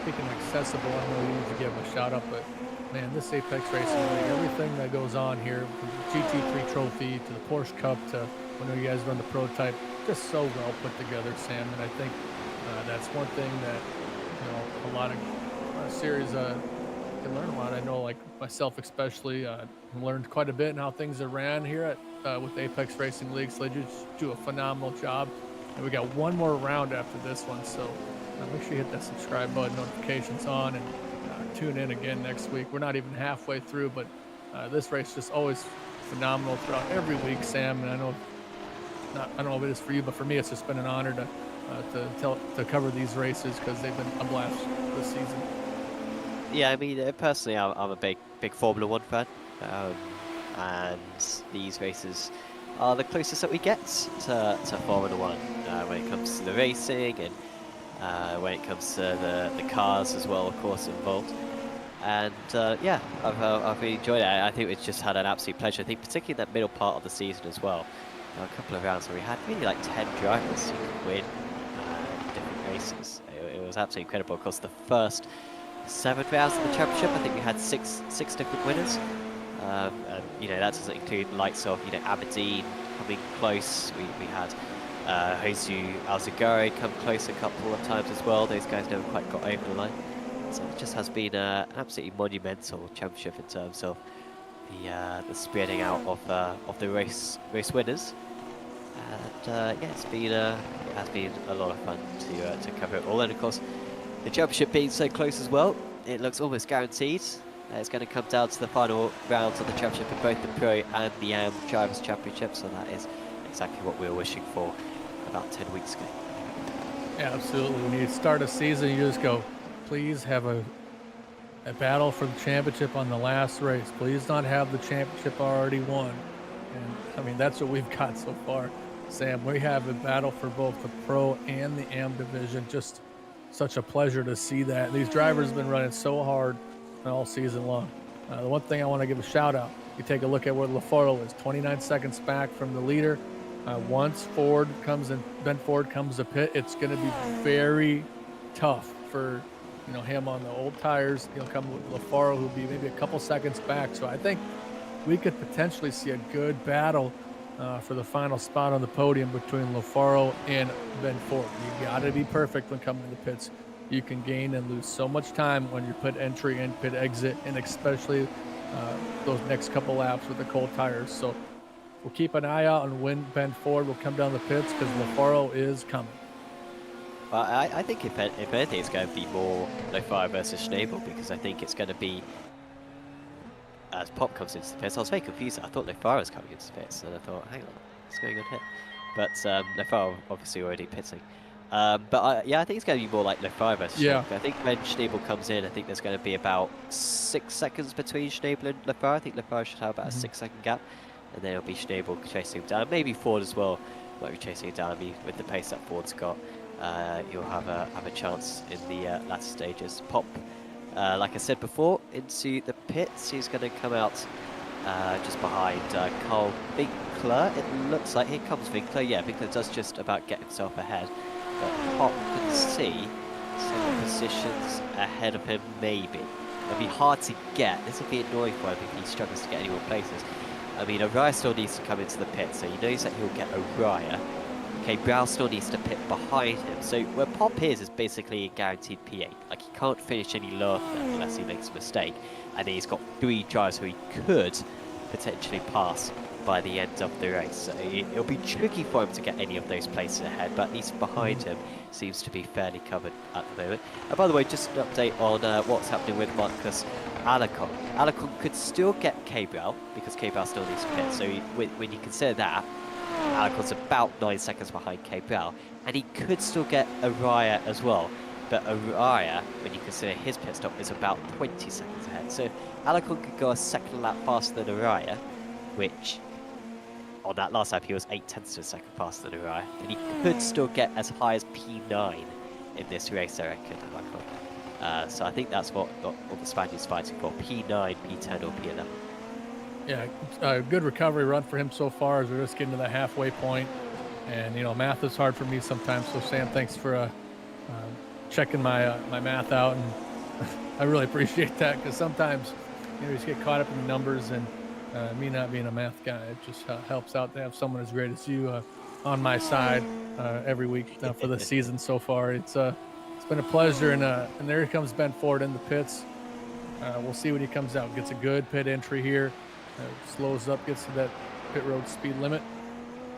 Speaking of accessible, I know we need to give a shout out, but man, this Apex Racing League, everything that goes on here, from the GT3 trophy to the Porsche Cup to when you guys run the prototype, just so well put together, Sam. And I think that's one thing that a lot of series can learn a lot. I know, like myself especially, learned quite a bit in how things are ran here at with Apex Racing League. So they just do a phenomenal job. And we got one more round after this one, so make sure you hit that subscribe button, notifications on, and tune in again next week. We're not even halfway through, but this race just always phenomenal throughout every week, Sam. And I don't know if it is for you, but for me, it's just been an honor to cover these races because they've been a blast this season. Yeah, I mean, personally, I'm a big Formula One fan, and these races are the closest that we get to Formula One when it comes to the racing and when it comes to the cars as well, of course, involved. And yeah, I've really enjoyed it. I think we've just had an absolute pleasure. I think particularly that middle part of the season as well. There were a couple of rounds where we had really like 10 drivers who could win different races. It was absolutely incredible. Of course, the first 7 rounds of the championship, I think we had six different winners. And that doesn't include lights of Aberdeen coming close. We had Josu Alzagare come close a couple of times as well. Those guys never quite got over the line. So it just has been an absolutely monumental championship in terms of the spreading out of the race winners. And yeah, it has been a lot of fun to cover it all. And of course, the championship being so close as well, it looks almost guaranteed. It's going to come down to the final rounds of the championship in both the Pro and the AM Drivers' Championship, so that is exactly what we were wishing for about 10 weeks ago. Yeah, absolutely. When you start a season, you just go, please have a battle for the championship on the last race. Please not have the championship already won. And I mean, that's what we've got so far, Sam. We have a battle for both the Pro and the AM division. Just such a pleasure to see that. These drivers have been running so hard all season long. The one thing I want to give a shout out, you take a look at where LaFaro is, 29 seconds back from the leader. Once Ben Ford comes to pit, it's going to be very tough for him on the old tires. He'll come with LaFaro, who'll be maybe a couple seconds back. So I think we could potentially see a good battle for the final spot on the podium between LaFaro and Ben Ford. You got to be perfect when coming to the pits. You can gain and lose so much time when you pit entry and pit exit, and especially those next couple laps with the cold tires. So we'll keep an eye out on when Ben Ford will come down the pits, because LaFaro is coming. Well, I think if anything, it's going to be more LaFaro versus Schnabel, because I think it's going to be, as Pop comes into the pits, I was very confused. I thought LaFaro was coming into the pits, and I thought, hang on, what's going on here? But LaFaro obviously already pitting. But yeah, I think it's going to be more like LaFaro versus Schnabel. I think when Schnabel comes in, I think there's going to be about 6 seconds between Schnabel and LaFaro. I think LaFaro should have about a 6-second gap, and then it'll be Schnabel chasing him down. Maybe Ford as well might be chasing him down. I mean, with the pace that Ford's got, you'll have a chance in the latter stages. Pop, like I said before, into the pits. He's going to come out just behind Carl Winkler. It looks like here comes Winkler. Yeah, Winkler does just about get himself ahead. But Pop can see some positions ahead of him, maybe. It'll be hard to get. This will be annoying for him if he struggles to get any more places. I mean, Araya still needs to come into the pit, so he knows that he'll get Araya. Okay, Brown still needs to pit behind him. So where Pop is basically a guaranteed P8. Like, he can't finish any lower than that unless he makes a mistake. And then he's got 3 drivers who he could potentially pass by the end of the race. So it'll be tricky for him to get any of those places ahead, but at least behind him seems to be fairly covered at the moment. And by the way, just an update on what's happening with Marcus Alacon. Alacon could still get Cabral, because Cabral still needs to pit. So when you consider that, Alacon's about 9 seconds behind Cabral, and he could still get Araya as well. But Araya, when you consider his pit stop, is about 20 seconds ahead. So Alacon could go a second lap faster than Araya, which on that last lap he was 0.8 of a second faster than Araya, and he could still get as high as P9 in this race, I reckon. So I think that's what the Spaniards fighting for: P9, P10, or P11. Yeah, good recovery run for him so far, as we're just getting to the halfway point. And math is hard for me sometimes. So Sam, thanks for checking my math out, and I really appreciate that, because sometimes you just get caught up in the numbers, and me not being a math guy, it just helps out to have someone as great as you on my side every week for the season so far. It's been a pleasure, and there comes Ben Ford in the pits. We'll see when he comes out. Gets a good pit entry here, slows up, gets to that pit road speed limit,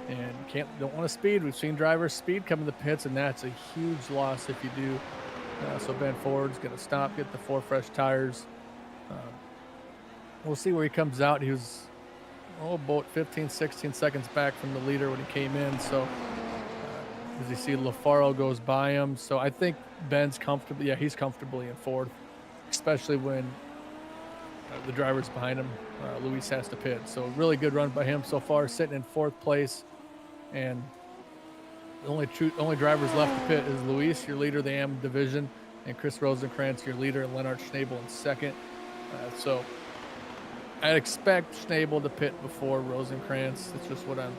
and don't want to speed. We've seen drivers speed come in the pits, and that's a huge loss if you do. So Ben Ford's going to stop, get the 4 fresh tires. We'll see where he comes out. He was about 15, 16 seconds back from the leader when he came in. So as you see, LaFaro goes by him. So I think Ben's comfortable. Yeah, he's comfortably in 4th, especially when the driver's behind him. Luis has to pit. So really good run by him so far, sitting in 4th place. And the only drivers left to pit is Luis, your leader of the AM division, and Chris Rosenkrantz, your leader, and Lennart Schnabel in 2nd. So I'd expect Schnabel to pit before Rosenkrantz. That's just what I'm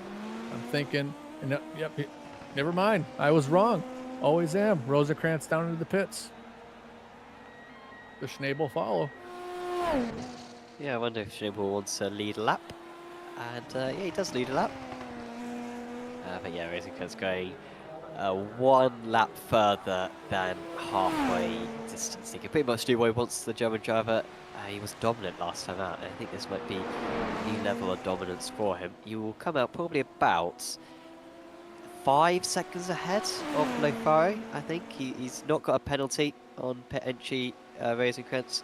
thinking. And never mind. I was wrong. Always am. Rosenkrantz down into the pits. The Schnabel follow. Yeah, I wonder if Schnabel wants to lead a lap. And yeah, he does lead a lap. But yeah, Rosenkrantz going 1 lap further than halfway distance. He can pretty much do what he wants to the German driver. He was dominant last time out, and I think this might be a new level of dominance for him. You will come out probably about 5 seconds ahead of LaFaro, I think. He's not got a penalty on pit entry, Rosenkrantz.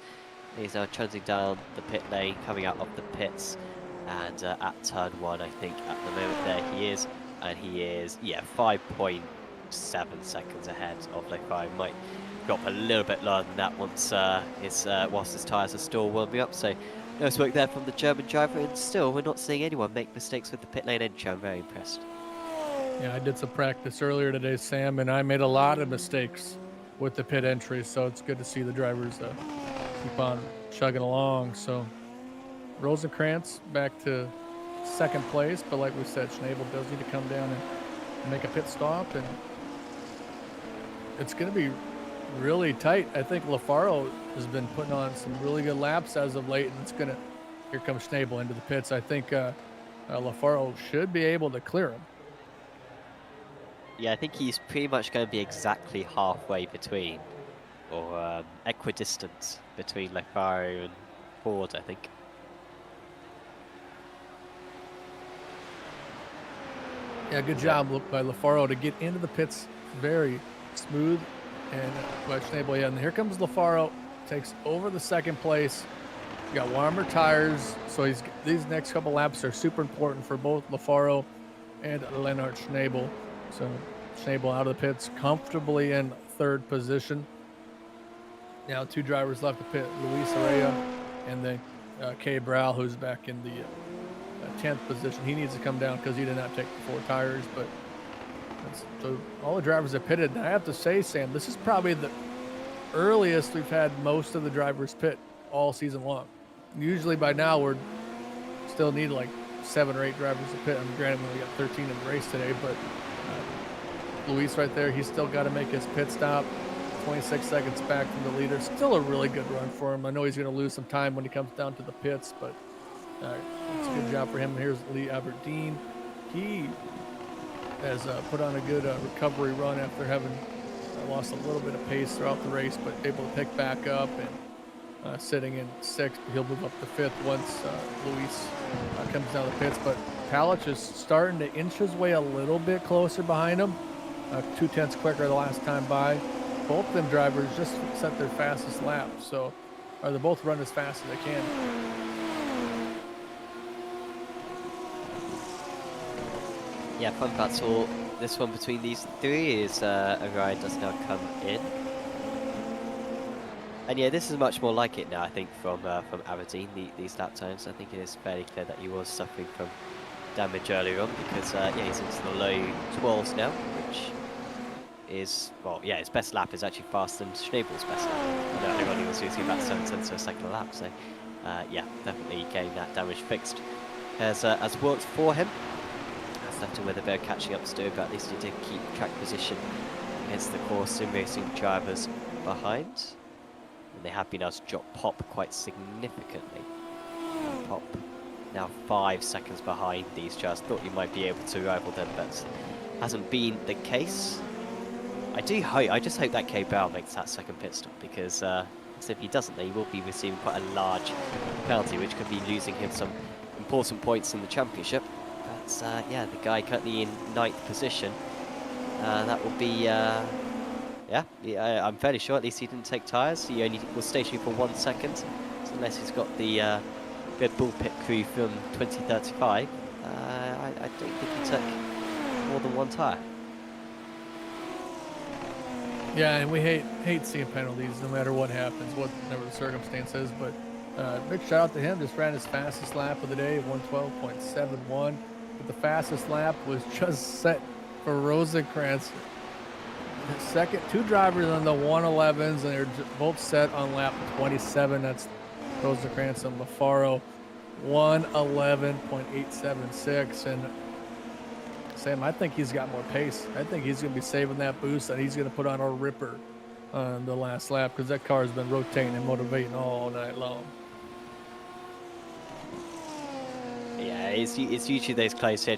He's now trundling down the pit lane, coming out of the pits, and at turn 1, I think, at the moment there he is. And he is, yeah, 5.7 seconds ahead of LaFaro. Might drop a little bit lower than that once whilst his tyres are still warming up. So nice work there from the German driver, and still we're not seeing anyone make mistakes with the pit lane entry. I'm very impressed. Yeah, I did some practice earlier today, Sam, and I made a lot of mistakes with the pit entry, so it's good to see the drivers keep on chugging along. So Rosenkrantz back to 2nd place, but like we said, Schnabel does need to come down and make a pit stop, and it's going to be really tight. I think LaFaro has been putting on some really good laps as of late, and it's going to, here comes Schnabel into the pits. I think LaFaro should be able to clear him. Yeah, I think he's pretty much going to be exactly halfway between, or equidistant between LaFaro and Ford, I think. Yeah, good job by LaFaro to get into the pits very smooth. And by Schnabel, yeah, and here comes LaFaro, takes over the 2nd place. You got warmer tires, so these next couple laps are super important for both LaFaro and Lennart Schnabel. So Schnabel out of the pits, comfortably in 3rd position. Now 2 drivers left to pit, Luis ARA and then Kay Brow, who's back in the 10th position. He needs to come down because he did not take the 4 tires, but so all the drivers have pitted. And I have to say, Sam, this is probably the earliest we've had most of the drivers pit all season long. Usually by now we're still need like 7 or 8 drivers to pit. Granted, we only got 13 in the race today, but Luis right there, he's still got to make his pit stop. 26 seconds back from the leader. Still a really good run for him. I know he's going to lose some time when he comes down to the pits, but it's a good job for him. Here's Lee Aberdeen. He has put on a good recovery run after having lost a little bit of pace throughout the race, but able to pick back up and sitting in 6th. He'll move up to 5th once Luis comes down the pits. But Palich is starting to inch his way a little bit closer behind him. 2/10 quicker the last time by. Both of them drivers just set their fastest lap, so they both run as fast as they can. Yeah, fun fact all this one between these 3 is a ride does now come in. And yeah, this is much more like it now, I think, from Aberdeen, these lap times. I think it is fairly clear that he was suffering from damage earlier on because, yeah, he's into the low 12s now, which is, well, yeah, his best lap is actually faster than Schnabel's best lap. I know everybody was losing about 7 tenths of a second a lap, so yeah, definitely getting that damage fixed has worked for him. Has left him with a bit of catching up to do, but at least he did keep track position against the core sim racing drivers behind. And they have been able to drop Pop quite significantly. Pop now 5 seconds behind these. Just thought you might be able to rival them, but hasn't been the case. I just hope that K. Brown makes that second pit stop, because if he doesn't, then he will be receiving quite a large penalty, which could be losing him some important points in the championship. But yeah, the guy currently in 9th position. That will be, I'm fairly sure at least he didn't take tyres. He only was stationary for 1 second. So unless he's got the Red Bull pit crew from 2035, I don't think he took more than 1 tyre. Yeah, and we hate seeing penalties no matter what happens, whatever the circumstances. But big shout out to him. Just ran his fastest lap of the day, 112.71. But the fastest lap was just set for Rosenkrantz. Second, 2 drivers on the 111s, and they're both set on lap 27. That's Rosenkrantz and LaFaro, 111.876. And Sam, I think he's got more pace. I think he's going to be saving that boost, and he's going to put on a ripper on the last lap, because that car has been rotating and motivating all night long. Yeah, it's usually those closing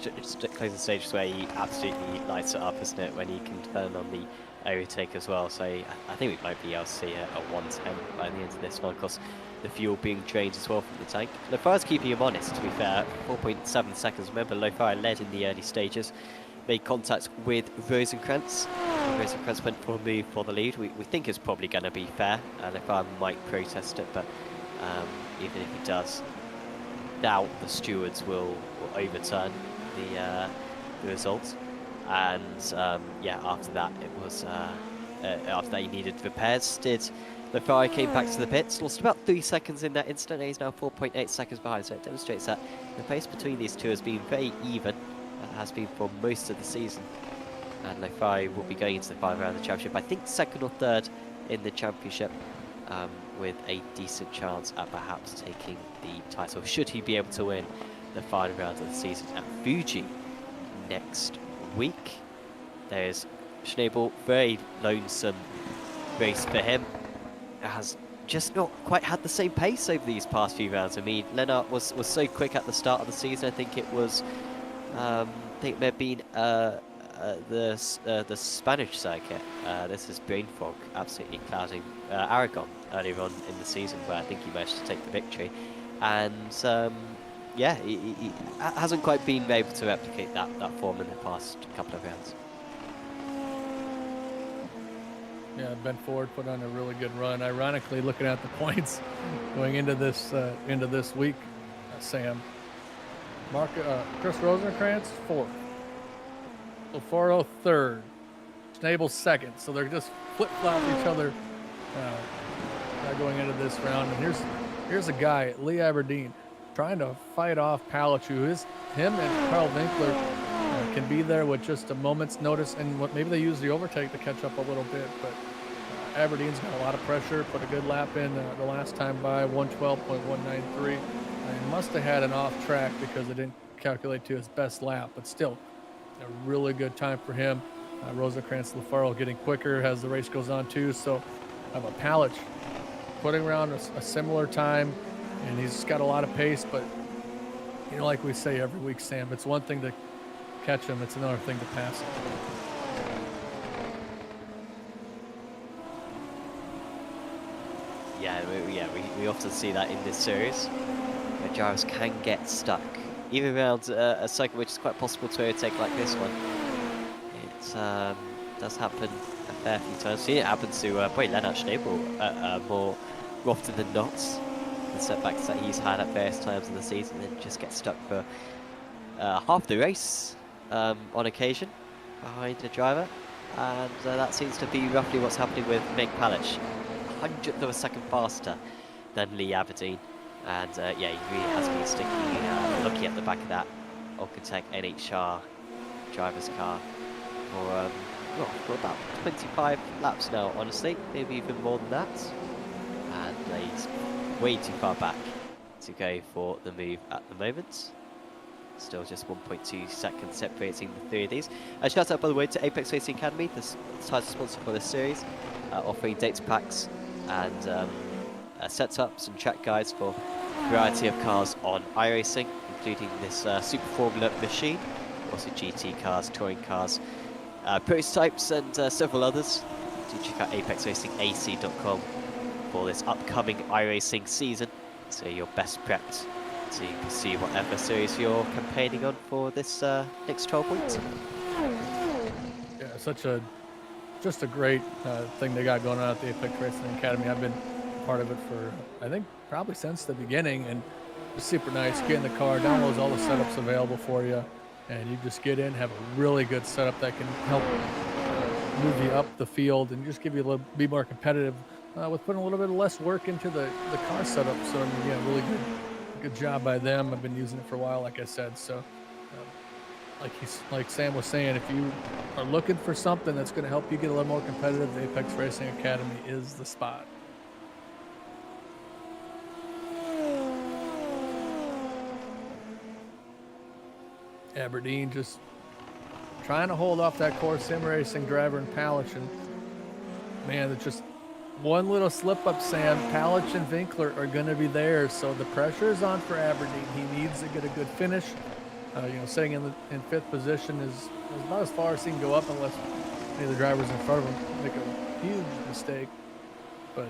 stages where he absolutely lights it up, isn't it, when he can turn on the overtake as well. So I think we might be able to see a 110 by the end of this one, because the fuel being drained as well from the tank. Lofar's keeping him honest, to be fair. 4.7 seconds. Remember, Lofar led in the early stages, made contact with Rosenkrantz. Rosenkrantz went for a move for the lead. We think it's probably going to be fair. Lofar might protest it, but even if he does, doubt the stewards will overturn the results. And yeah, after that it was after that he needed repairs. Lofar came back to the pits, lost about 3 seconds in that instant, and he's now 4.8 seconds behind. So it demonstrates that the pace between these two has been very even, and has been for most of the season. And Lofar will be going into the final round of the championship, I think 2nd or 3rd in the championship, with a decent chance at perhaps taking the title, should he be able to win the final round of the season at Fuji next week. There's Schnabel, very lonesome race for him. Has just not quite had the same pace over these past few rounds. I mean, Lennart was so quick at the start of the season. I think it was, I think there had been the Spanish circuit. This is brain fog absolutely clouding Aragon earlier on in the season, where I think he managed to take the victory. And yeah, he hasn't quite been able to replicate that form in the past couple of rounds. Yeah, Ben Ford put on a really good run. Ironically, looking at the points going into this week, Sam, Chris Rosenkrantz 4th, Lafaro 3rd, Schnabel 2nd. So they're just flip-flopping each other going into this round. And here's a guy, Lee Aberdeen, trying to fight off Palichu. Him and Carl Winkler can be there with just a moment's notice, and maybe they use the overtake to catch up a little bit. But Aberdeen's got a lot of pressure, put a good lap in the last time by, 112.193. He must have had an off track because it didn't calculate to his best lap, but still a really good time for him. Rosenkrantz Lafaro getting quicker as the race goes on too. So I have a Palic putting around a similar time, and he's got a lot of pace, but you know, like we say every week, Sam, it's one thing to catch him, it's another thing to pass him. We often see that in this series, where drivers can get stuck, even around a circuit which is quite possible to overtake like this one. It does happen a fair few times. See, it happens to probably Lennart Schnabel more often than not. The setbacks that he's had at various times in the season, and just get stuck for half the race on occasion behind the driver, and that seems to be roughly what's happening with Meg Palic. 100th of a second faster than Lee Aberdeen, and yeah, he really has been sticking looking at the back of that Alcatec NHR driver's car for about 25 laps now, honestly, maybe even more than that, and he's way too far back to go for the move at the moment. Still just 1.2 seconds separating the three of these. Shout out, by the way, to Apex Racing Academy, the title sponsor for this series, offering data packs and setups and track guides for a variety of cars on iRacing. including this Super Formula machine, also GT cars, touring cars, prototypes, and several others. Do check out apexracingac.com for this upcoming iRacing season, so you're best prepped to pursue whatever series you're campaigning on for this next 12 weeks. Yeah, just a great thing they got going on at the Apex Racing Academy. I've been part of it for, I think, probably since the beginning, and it's super nice. Get in the car, downloads all the setups available for you, and you just get in, have a really good setup that can help move you up the field and just give you a little, be more competitive with putting a little bit less work into the car setup. So, I mean, yeah, really good job by them. I've been using it for a while, like I said. So, like Sam was saying, if you are looking for something that's going to help you get a little more competitive, the Apex Racing Academy is the spot. Aberdeen just trying to hold off that core sim racing driver in Palich, and man, it's just one little slip up, Sam. Palich and Winkler are going to be there, so the pressure is on for Aberdeen. He needs to get a good finish. Sitting in fifth position is about as far as he can go up, unless any of the drivers in front of him make a huge mistake. But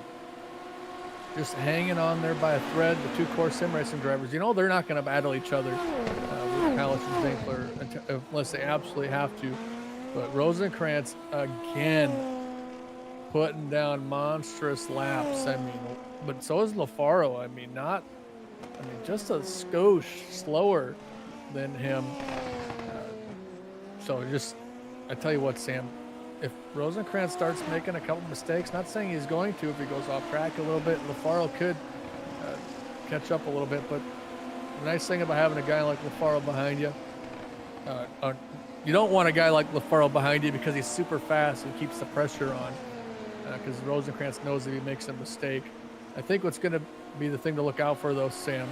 just hanging on there by a thread, the two core sim racing drivers, they're not going to battle each other with Palich and Winkler unless they absolutely have to. But Rosenkrantz again putting down monstrous laps. But so is Lafaro. Just a skosh slower than him. I tell you what, Sam, if Rosenkrantz starts making a couple mistakes, not saying he's going to, if he goes off track a little bit, Lafaro could catch up a little bit. But the nice thing about having a guy like Lafaro behind you, you don't want a guy like Lafaro behind you because he's super fast and keeps the pressure on, because Rosenkrantz knows if he makes a mistake. I think what's going to be the thing to look out for, though, Sam,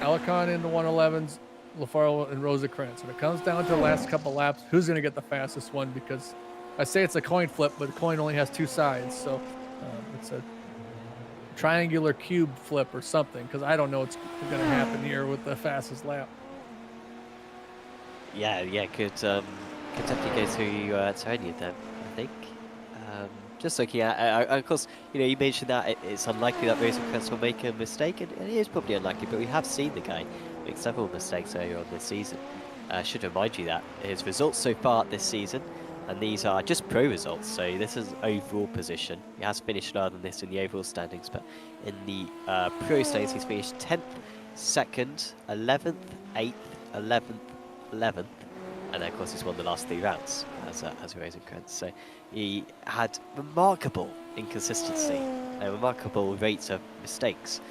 Alicon in the 111s, Lafaro and Rosenkrantz. When it comes down to the last couple laps, who's going to get the fastest one? Because I say it's a coin flip, but the coin only has two sides. So it's a triangular cube flip or something, because I don't know what's going to happen here with the fastest lap. Yeah, could definitely go to any of them, I think. Just looking at, of course, you mentioned that it's unlikely that Rosenkrantz will make a mistake, and it is probably unlikely, but we have seen the guy make several mistakes earlier on this season. I should remind you that his results so far this season, and these are just pro results, so this is overall position. He has finished lower than this in the overall standings, but in the pro standings he's finished 10th, 2nd, 11th, 8th, 11th, 11th, and then of course he's won the last 3 rounds as Rosenkrantz. So he had remarkable inconsistency and remarkable rates of mistakes,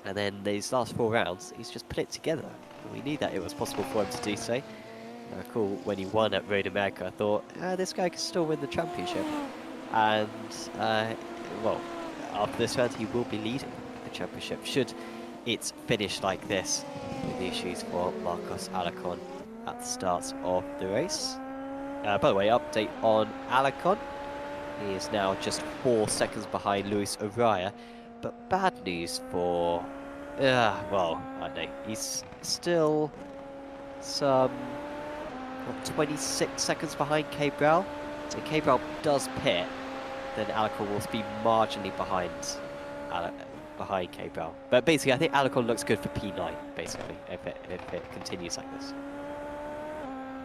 and then these last 4 rounds he's just put it together. We knew that it was possible for him to do so. I recall when he won at Road America, I thought, this guy could still win the championship. And, well, after this round, he will be leading the championship, should it finish like this, with the issues for Marcos Alicon at the start of the race. By the way, update on Alicon. He is now just 4 seconds behind Luis Araya, but bad news for, well, I don't know, he's still some 26 seconds behind Cabral. So if Cabral does pit, then Alicon will be marginally behind Cabral. But basically, I think Alicon looks good for P9, basically, if it continues like this.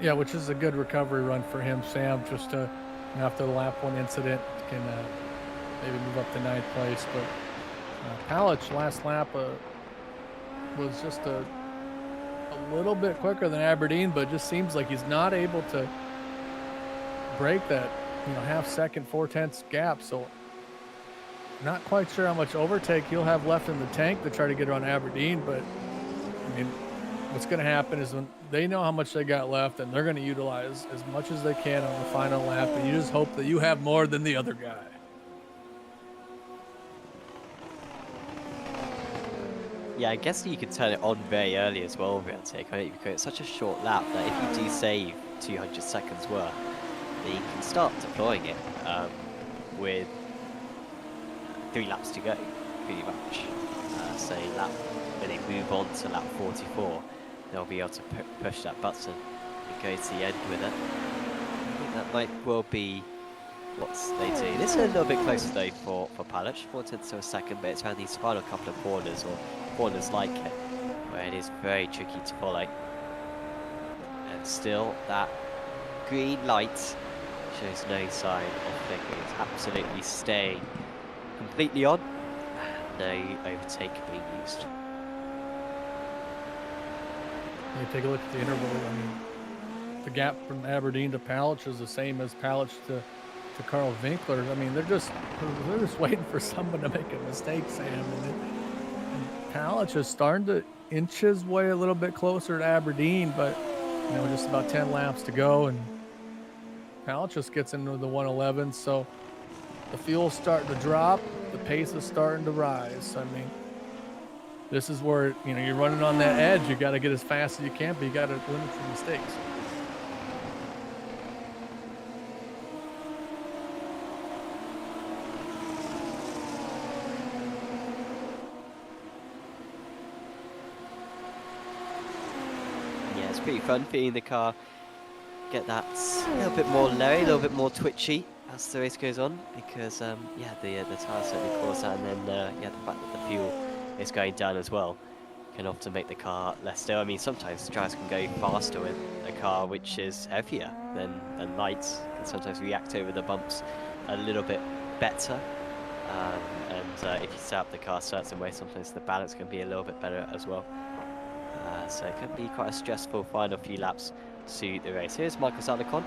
Yeah, which is a good recovery run for him, Sam, just to, after the lap 1 incident, can maybe move up to 9th place. But Palich last lap was just a little bit quicker than Aberdeen, but it just seems like he's not able to break that half second, 4/10 gap. So not quite sure how much overtake he'll have left in the tank to try to get around Aberdeen. But what's going to happen is when they know how much they got left, and they're going to utilize as much as they can on the final lap, and you just hope that you have more than the other guy. Yeah, I guess you can turn it on very early as well, Rennsport, can't you? Because it's such a short lap that if you do save 200 seconds worth, then you can start deploying it with 3 laps to go, pretty much. Say when they move on to lap 44, they'll be able to push that button and go to the end with it. I think that might well be what they do. This is a little bit closer though for Palic, 4/10 to a second, but it's around these final couple of corners, or corners like it, where it is very tricky to follow. And still, that green light shows no sign of flickering. It's absolutely staying completely on, and no overtake being used. You take a look at the interval. I mean, the gap from Aberdeen to Palic is the same as Palic to Carl Winkler. I mean, they're just waiting for someone to make a mistake, Sam. And Palic is starting to inch his way a little bit closer to Aberdeen, but you know, just about 10 laps to go, and Palic just gets into the 111. So the fuel's starting to drop, the pace is starting to rise. I mean, this is where, you know, you're running on that edge. You got to get as fast as you can, but you got to limit your mistakes. It's pretty fun feeling the car get that a little bit more low, a little bit more twitchy as the race goes on, because yeah, the tyres certainly cause that, and then yeah, the fact that the fuel is going down as well can often make the car less still. I mean, sometimes drivers can go faster with a car which is heavier than light, can sometimes react over the bumps a little bit better, and if you set up the car a certain way, sometimes the balance can be a little bit better as well. So it can be quite a stressful final few laps to the race. Here's Marcus Alicon,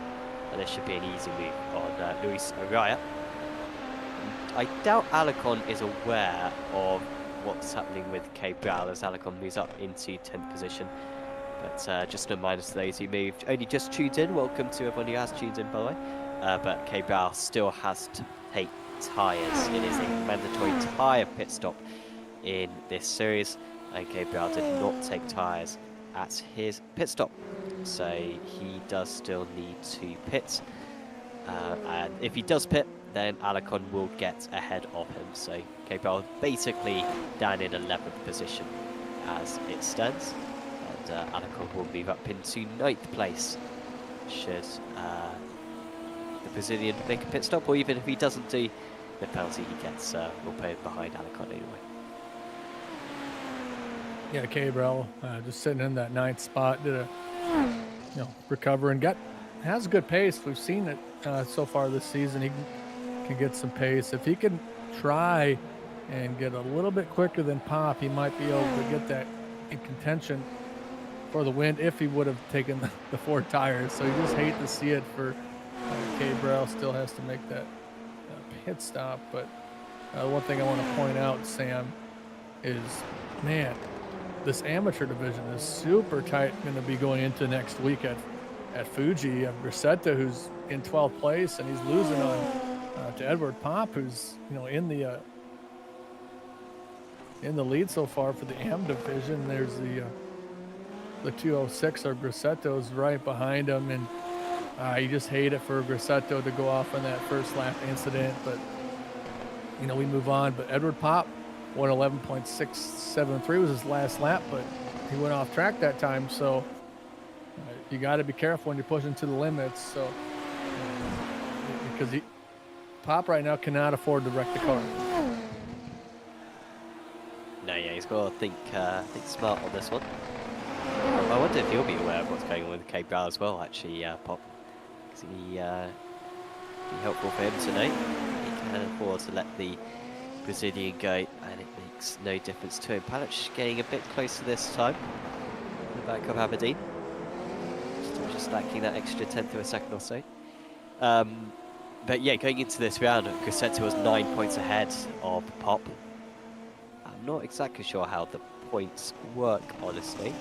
and this should be an easy move on Luis Araya. I doubt Alicon is aware of what's happening with Cabral as Alicon moves up into 10th position. But just a reminder to those who moved, only just tuned in, welcome to everyone who has tuned in by the way. But Cabral still has to take tyres. It is a mandatory tyre pit stop in this series, and Gabriel did not take tyres at his pit stop, so he does still need to pit, and if he does pit, then Alicon will get ahead of him, so Gabriel basically down in 11th position as it stands, and Alicon will move up into 9th place should the Brazilian make a pit stop, or even if he doesn't do, the penalty he gets will pay behind Alicon anyway. Yeah, Cabral just sitting in that 9th spot, did a recover and has a good pace. We've seen it so far this season. He can get some pace. If he can try and get a little bit quicker than Pop, he might be able to get that in contention for the win if he would have taken the 4 tires. So you just hate to see it for Cabral. Still has to make that pit stop. But one thing I want to point out, Sam, is, man, this amateur division is super tight. Going to be going into next week at Fuji. You have Grissetta, who's in 12th place, and he's losing on to Edward Pop, who's in the lead so far for the AM division. There's the 206 or Grissetto's right behind him, and you just hate it for Grissetto to go off on that first lap incident. But we move on. But Edward Pop, 111.673 was his last lap, but he went off track that time, so you got to be careful when you're pushing to the limits. So because Pop right now cannot afford to wreck the car. No, yeah, he's got to think smart on this one. I wonder if he'll be aware of what's going on with Cabral as well, actually, Pop. Because he be helpful for him to know. He can afford to let the Brazilian go, and it makes no difference to him. Palic getting a bit closer this time. The back of Aberdeen. Still just lacking that extra 10th of a second or so. But yeah, going into this round, Grissetta was 9 points ahead of Pop. I'm not exactly sure how the points work, honestly.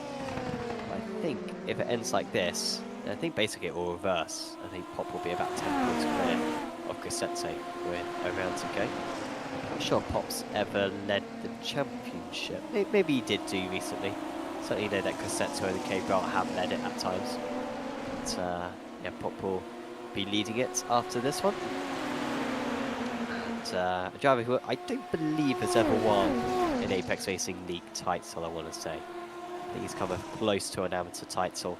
I think if it ends like this, I think basically it will reverse. I think Pop will be about 10 points clear of Grissetta with a round to go. I'm not sure Pop's ever led the championship. Maybe he did do recently. Certainly know that Grissetta and Cabral have led it at times. But yeah, Pop will be leading it after this one. And a driver who I don't believe has ever won an Apex Racing League title, I want to say. think he's come close to an amateur title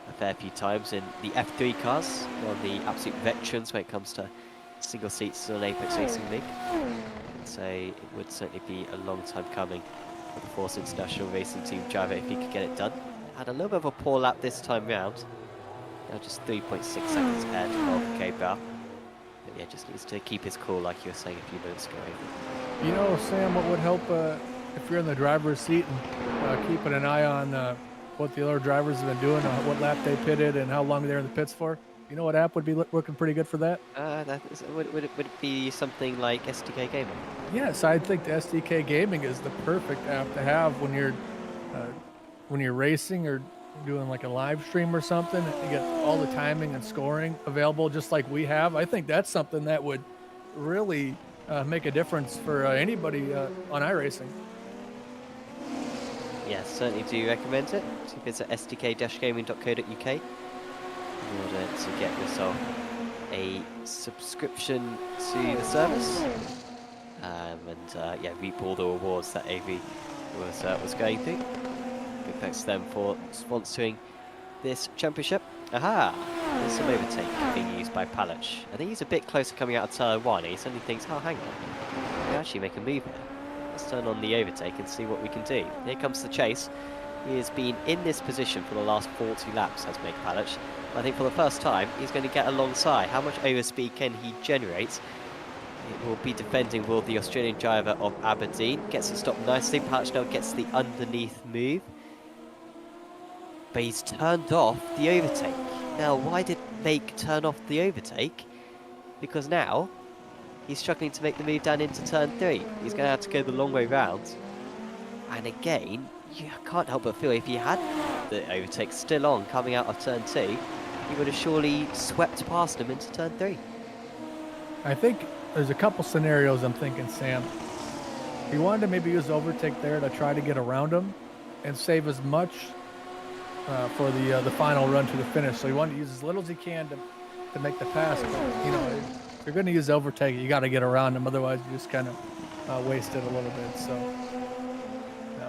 a fair few times in the F3 cars, one of the absolute veterans when it comes to single seats on Apex Racing League. So it would certainly be a long time coming for the Force International Racing Team driver if he could get it done. Had a little bit of a poor lap this time round. Now just 3.6 seconds ahead of K-Bar. But yeah, just needs to keep his cool like you were saying a few minutes ago. You know, Sam, what would help if you're in the driver's seat and keeping an eye on what the other drivers have been doing, what lap they pitted, and how long they're in the pits for? You know what app would be working pretty good for that? Would it be something like SDK Gaming? Yes, I think the SDK Gaming is the perfect app to have when you're racing or doing like a live stream or something. You get all the timing and scoring available just like we have. I think that's something that would really make a difference for anybody on iRacing. Yes, certainly do recommend it. So visit sdk-gaming.co.uk in order to get yourself a subscription to the service and yeah, reap all the rewards that AV was going through. Big thanks to them for sponsoring this championship. Aha! There's some overtake being used by Palach. I think he's a bit closer coming out of turn 1. He suddenly thinks, oh, hang on, we can actually make a move here. Let's turn on the overtake and see what we can do. Here comes the chase. He has been in this position for the last 40 laps, has Make Palach. I think for the first time, he's going to get alongside. How much overspeed can he generate? It will be defending will the Australian driver of Aberdeen. Gets it stopped nicely. Palach now gets the underneath move. But he's turned off the overtake. Now, why did Make turn off the overtake? Because now he's struggling to make the move down into turn 3. He's going to have to go the long way round. And again, you can't help but feel if he had the overtake still on coming out of turn 2, he would have surely swept past him into turn 3. I think there's a couple scenarios I'm thinking, Sam. He wanted to maybe use overtake there to try to get around him and save as much for the final run to the finish. So he wanted to use as little as he can to make the pass. But, you know, if you're going to use overtake, you got to get around him. Otherwise, you just kind of waste it a little bit. So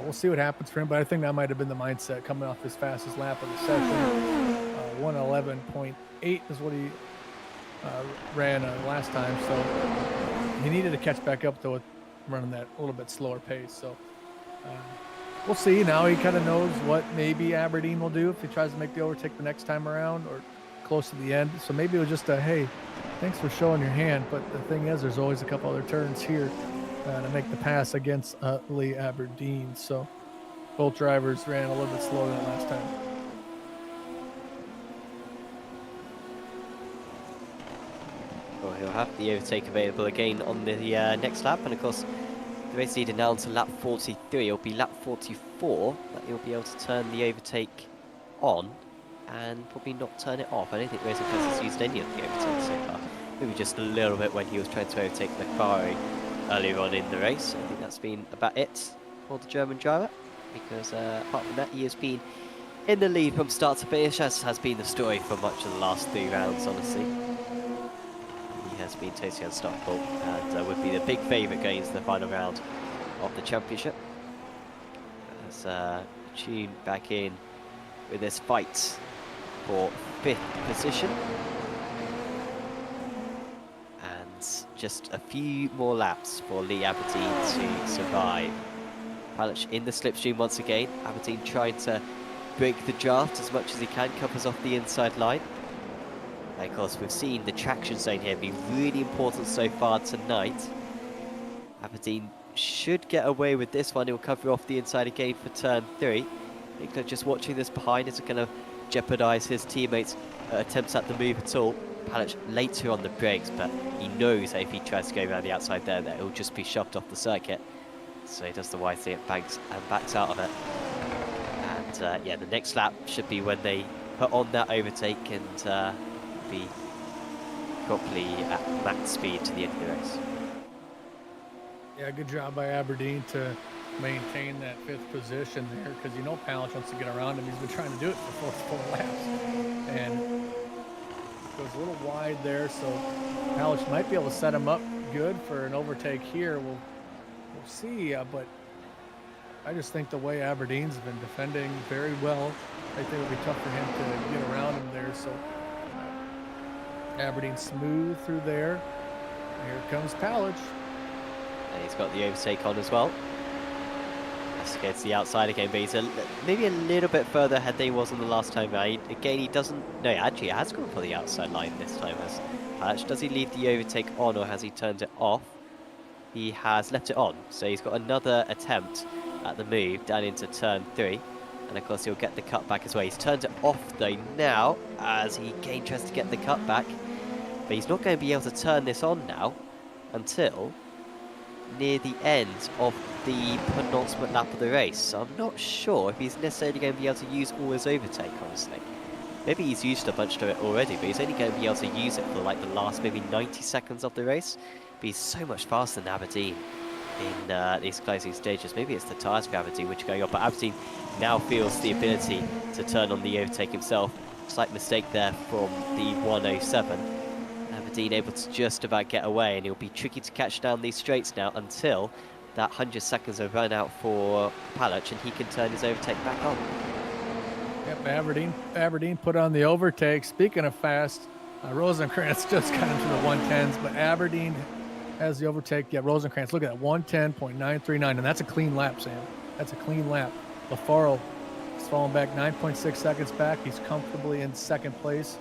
we'll see what happens for him. But I think that might have been the mindset coming off his fastest lap of the session. 111.8 is what he ran last time. So he needed to catch back up, though, with running that a little bit slower pace. So we'll see. Now he kind of knows what maybe Aberdeen will do if he tries to make the overtake the next time around or close to the end. So maybe it was just a, hey, thanks for showing your hand. But the thing is, there's always a couple other turns here to make the pass against Lee Aberdeen. So both drivers ran a little bit slower than last time. Well, he'll have the overtake available again on the next lap. And of course, the race leader now to lap 43. It'll be lap 44 that he'll be able to turn the overtake on and probably not turn it off. I don't think Racing Plus has used any of the overtake so far. Maybe just a little bit when he was trying to overtake McFarlane earlier on in the race. I think that's been about it for the German driver, because apart from that, he has been in the lead from start to finish, as has been the story for much of the last 3 rounds, honestly. He has been totally unstoppable and would be the big favourite going into the final round of the championship. As Tune back in with this fight for 5th position. Just a few more laps for Lee Aberdeen to survive. Palach in the slipstream once again. Aberdeen trying to break the draft as much as he can, covers off the inside line. And of course, we've seen the traction zone here be really important so far tonight. Aberdeen should get away with this one. He'll cover off the inside again for turn 3. I think just watching this behind isn't going to jeopardise his teammates' attempts at the move at all. Palach later on the brakes, but he knows that if he tries to go around the outside there, that he'll just be shoved off the circuit. So he does the wise thing, banks and backs out of it. And yeah, the next lap should be when they put on that overtake and be properly at max speed to the end of the race. Yeah, good job by Aberdeen to maintain that 5th position there, because you know Palach wants to get around him. He's been trying to do it for 4 laps. And goes a little wide there, so Palach might be able to set him up good for an overtake here. We'll see, but I just think the way Aberdeen's been defending very well, I think it would be tough for him to get around him there. So Aberdeen smooth through there. Here comes Palage. And he's got the overtake on as well. That's against the outside again, but he's maybe a little bit further ahead than he was on the last time. Again, he doesn't... No, actually, he has gone for the outside line this time. Does he leave the overtake on, or has he turned it off? He has left it on, so he's got another attempt at the move down into turn 3. And of course, he'll get the cut back as well. He's turned it off, though, now, as he again tries to get the cut back. But he's not going to be able to turn this on now until near the end of the penultimate lap of the race. So I'm not sure if he's necessarily going to be able to use all his overtake, honestly. Maybe he's used a bunch of it already, but he's only going to be able to use it for like the last maybe 90 seconds of the race. But he's so much faster than Aberdeen in these closing stages. Maybe it's the tyres for Aberdeen which are going up, but Aberdeen now feels the ability to turn on the overtake himself. Slight mistake there from the 107. Aberdeen able to just about get away, and it'll be tricky to catch down these straights now until that 100 seconds have run out for Palach and he can turn his overtake back on. Yep, Aberdeen put on the overtake. Speaking of fast, Rosenkrantz just got into the 110s, but Aberdeen has the overtake. Yeah, Rosenkrantz, look at that, 110.939, and that's a clean lap, Sam. That's a clean lap. Lafaro is falling back 9.6 seconds back. He's comfortably in second place.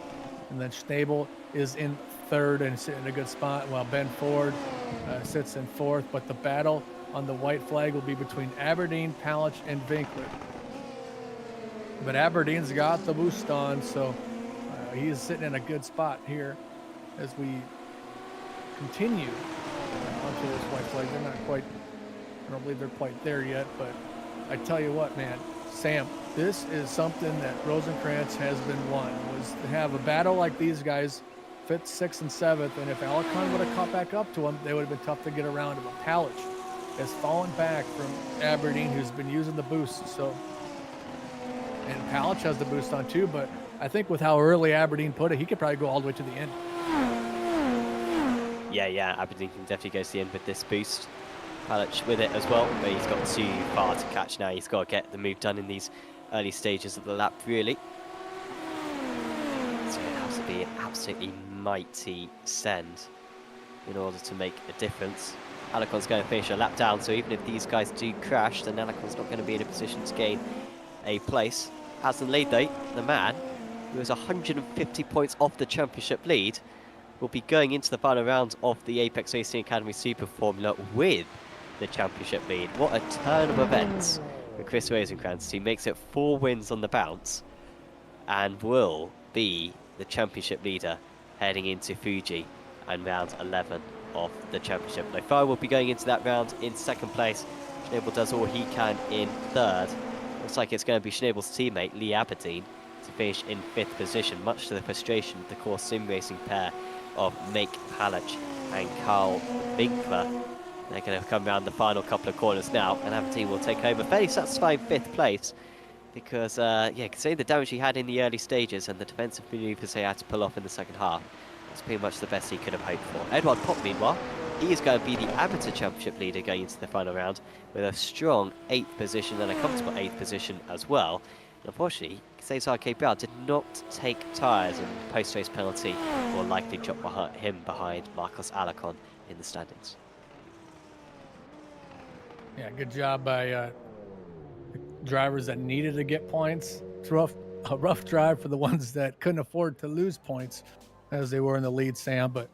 And then Schnabel is in third and sitting in a good spot, while Ben Ford sits in fourth. But the battle on the white flag will be between Aberdeen, Palach, and Winkler. But Aberdeen's got the boost on, so he is sitting in a good spot here as we continue onto this white flag. They're not quite, I don't believe they're quite there yet, but I tell you what, man, Sam, this is something that Rosenkrantz has been wanting, was to have a battle like these guys, 5th, 6th, and 7th, and if Alicon would have caught back up to him, they would have been tough to get around him. But Palach has fallen back from Aberdeen, who's been using the boost, so, and Palach has the boost on too, but I think with how early Aberdeen put it, he could probably go all the way to the end. Yeah, Aberdeen can definitely go to the end with this boost. Palach with it as well, but he's got too far to catch now. He's got to get the move done in these early stages of the lap, really. So it has to be an absolutely mighty send in order to make a difference. Alicon's going to finish a lap down, so even if these guys do crash, then Alicon's not going to be in a position to gain a place. Aston Lead, though, the man who is 150 points off the championship lead, will be going into the final round of the Apex Racing Academy Super Formula with the championship lead. What a turn of events for Chris Rosenkrantz. He makes it 4 wins on the bounce and will be the championship leader heading into Fuji and round 11 of the championship. Lofar will be going into that round in second place. Schnabel does all he can in third. Looks like it's going to be Schnabel's teammate Lee Aberdeen to finish in 5th position, much to the frustration of the core sim racing pair of Make Palach and Carl Winkler. They're going to come around the final couple of corners now, and Aberdeen will take home a fairly satisfying 5th place because, considering the damage he had in the early stages and the defensive manoeuvres he had to pull off in the second half, that's pretty much the best he could have hoped for. Edward Pop, meanwhile, he is going to be the amateur championship leader going into the final round with a strong 8th position and a comfortable 8th position as well. And unfortunately, Cesar Cabral did not take tyres, and post-race penalty will likely drop him behind Marcos Alicon in the standings. Yeah, good job by drivers that needed to get points. It's a rough drive for the ones that couldn't afford to lose points as they were in the lead, Sam, but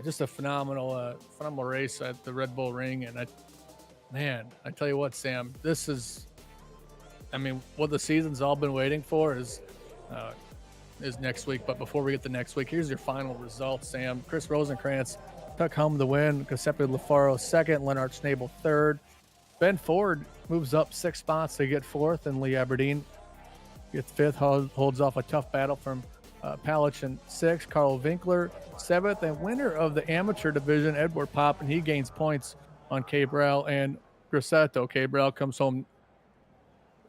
just a phenomenal race at the Red Bull Ring. And I tell you what, Sam, this is, what the season's all been waiting for is next week. But before we get to next week, here's your final results, Sam. Chris Rosenkrantz took home the win. Giuseppe Lafaro second, Lennart Schnabel third. Ben Ford moves up 6 spots to get 4th, and Lee Aberdeen gets 5th, holds off a tough battle from Palach in 6th, Carl Winkler 7th, and winner of the amateur division, Edward Pop, and he gains points on Cabral and Grosseto. Cabral comes home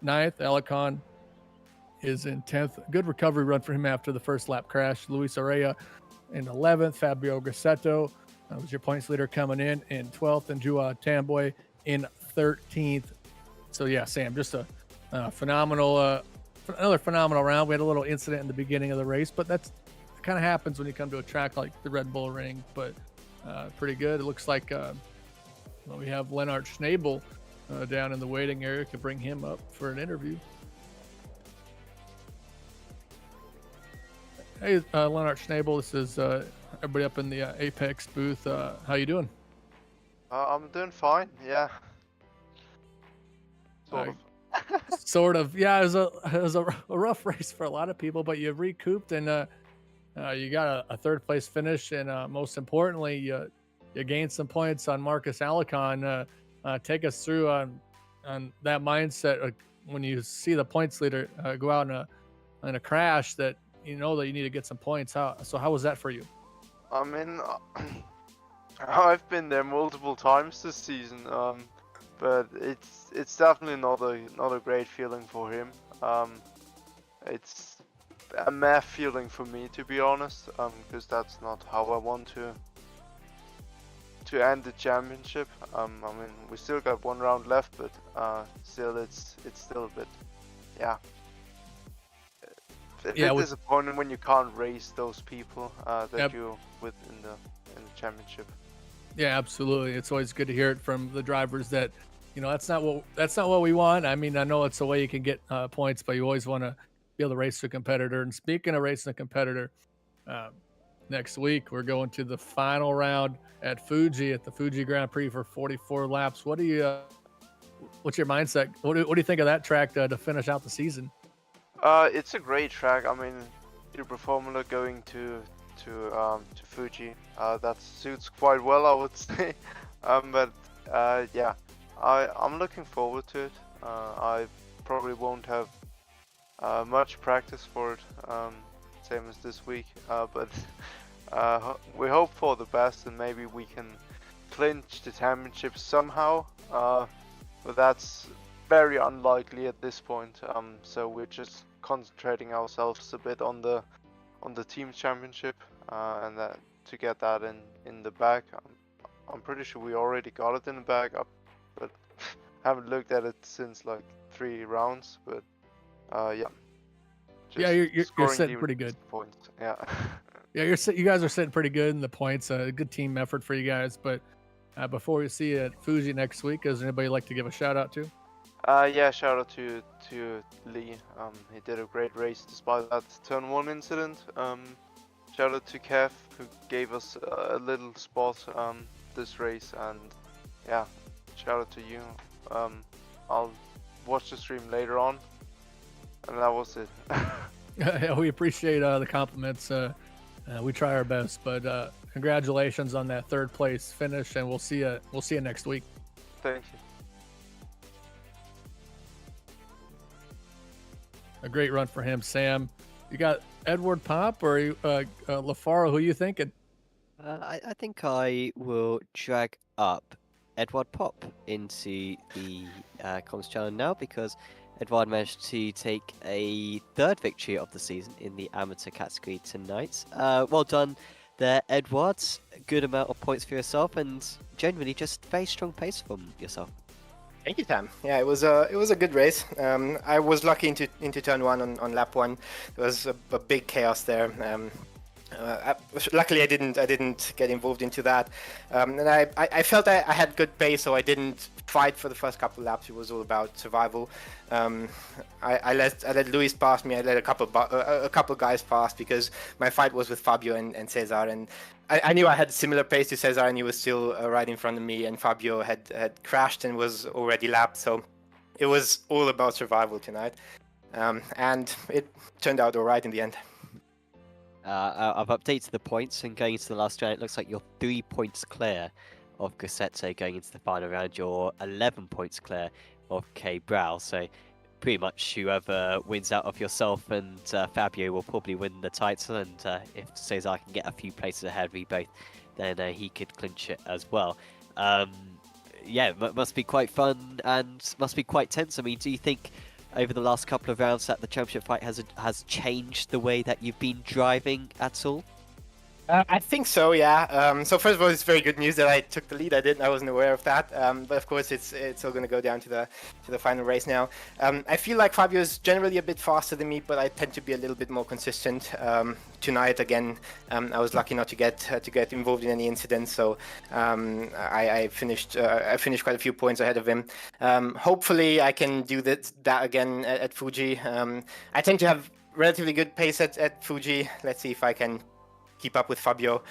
9th. Alicon is in 10th. Good recovery run for him after the first lap crash. Luis Araya in 11th. Fabio Grosseto was your points leader coming in 12th, and Jua Tamboy in 13th So yeah, Sam, just a phenomenal, another phenomenal round. We had a little incident in the beginning of the race, but that kind of happens when you come to a track like the Red Bull Ring. But pretty good. It looks like we have Lennart Schnabel down in the waiting area. Could bring him up for an interview. Hey, Lennart Schnabel, this is everybody up in the Apex booth. How you doing? I'm doing fine, yeah. Sort of. Sort of, yeah. It was a rough race for a lot of people, but you recouped and you got a third place finish, and most importantly, you gained some points on Marcus Alicon. Take us through on that mindset when you see the points leader go out in a crash that you know that you need to get some points. How was that for you? I mean, I've been there multiple times this season, but it's definitely not a great feeling for him. It's a meh feeling for me, to be honest, because that's not how I want to end the championship. I mean, we still got one round left, but still, it's still a bit, yeah. A bit disappointing when you can't race those people that you're with in the championship. Yeah, absolutely. It's always good to hear it from the drivers that, you know, that's not what we want. I mean, I know it's a way you can get points, but you always want to be able to race a competitor. And speaking of racing a competitor, next week we're going to the final round at Fuji, at the Fuji Grand Prix for 44 laps. What's your mindset? What do you think of that track to finish out the season? It's a great track. I mean, Super Formula going to Fuji, that suits quite well, I would say. But yeah, I'm looking forward to it. I probably won't have much practice for it, same as this week. But we hope for the best, and maybe we can clinch the championship somehow. But that's very unlikely at this point. So we're just concentrating ourselves a bit on the team championship, and that to get that in the bag. I'm pretty sure we already got it in the bag, but haven't looked at it since like 3 rounds. But yeah. Yeah, you're sitting pretty good. Points. Yeah. Yeah, you guys are sitting pretty good in the points. A good team effort for you guys. But before we see you at Fuji next week, is there anybody you'd like to give a shout out to? Yeah, shout out to Lee. He did a great race despite that turn 1 incident. Shout out to Kev, who gave us a little spot this race, and yeah, shout out to you. I'll watch the stream later on, and that was it. Yeah, we appreciate the compliments. We try our best, but congratulations on that 3rd place finish, and we'll see you next week. Thank you. A great run for him, Sam. You got Edward Pop or LaFaro? Who are you thinking? I think I will drag up Edward Pop into the comms channel now, because Edward managed to take a 3rd victory of the season in the amateur category tonight. Well done there, Edward. Good amount of points for yourself, and generally just very strong pace from yourself. Thank you, Tam. Yeah, it was a good race. I was lucky into turn 1 on lap 1. There was a big chaos there. Luckily, I didn't get involved into that, and I felt I had good pace, so I didn't fight for the first couple of laps. It was all about survival. I let Luis pass me. I let a couple guys pass because my fight was with Fabio and Cesar, and I knew I had similar pace to Cesar, and he was still right in front of me. And Fabio had crashed and was already lapped, so it was all about survival tonight, and it turned out all right in the end. I've updated the points, and going into the last round, it looks like you're 3 points clear of Grosseto going into the final round. You're 11 points clear of K. Brow. So pretty much whoever wins out of yourself and Fabio will probably win the title. And if Cesar can get a few places ahead of you both, then he could clinch it as well. Yeah, must be quite fun and must be quite tense. I mean, do you think over the last couple of rounds that the championship fight has changed the way that you've been driving at all? I think so, yeah. So first of all, it's very good news that I took the lead. I wasn't aware of that. But of course, it's all going to go down to the final race now. I feel like Fabio is generally a bit faster than me, but I tend to be a little bit more consistent. Tonight again, I was lucky not to get involved in any incidents, so I finished quite a few points ahead of him. Hopefully, I can do that again at Fuji. I tend to have relatively good pace at Fuji. Let's see if I can keep up with Fabio,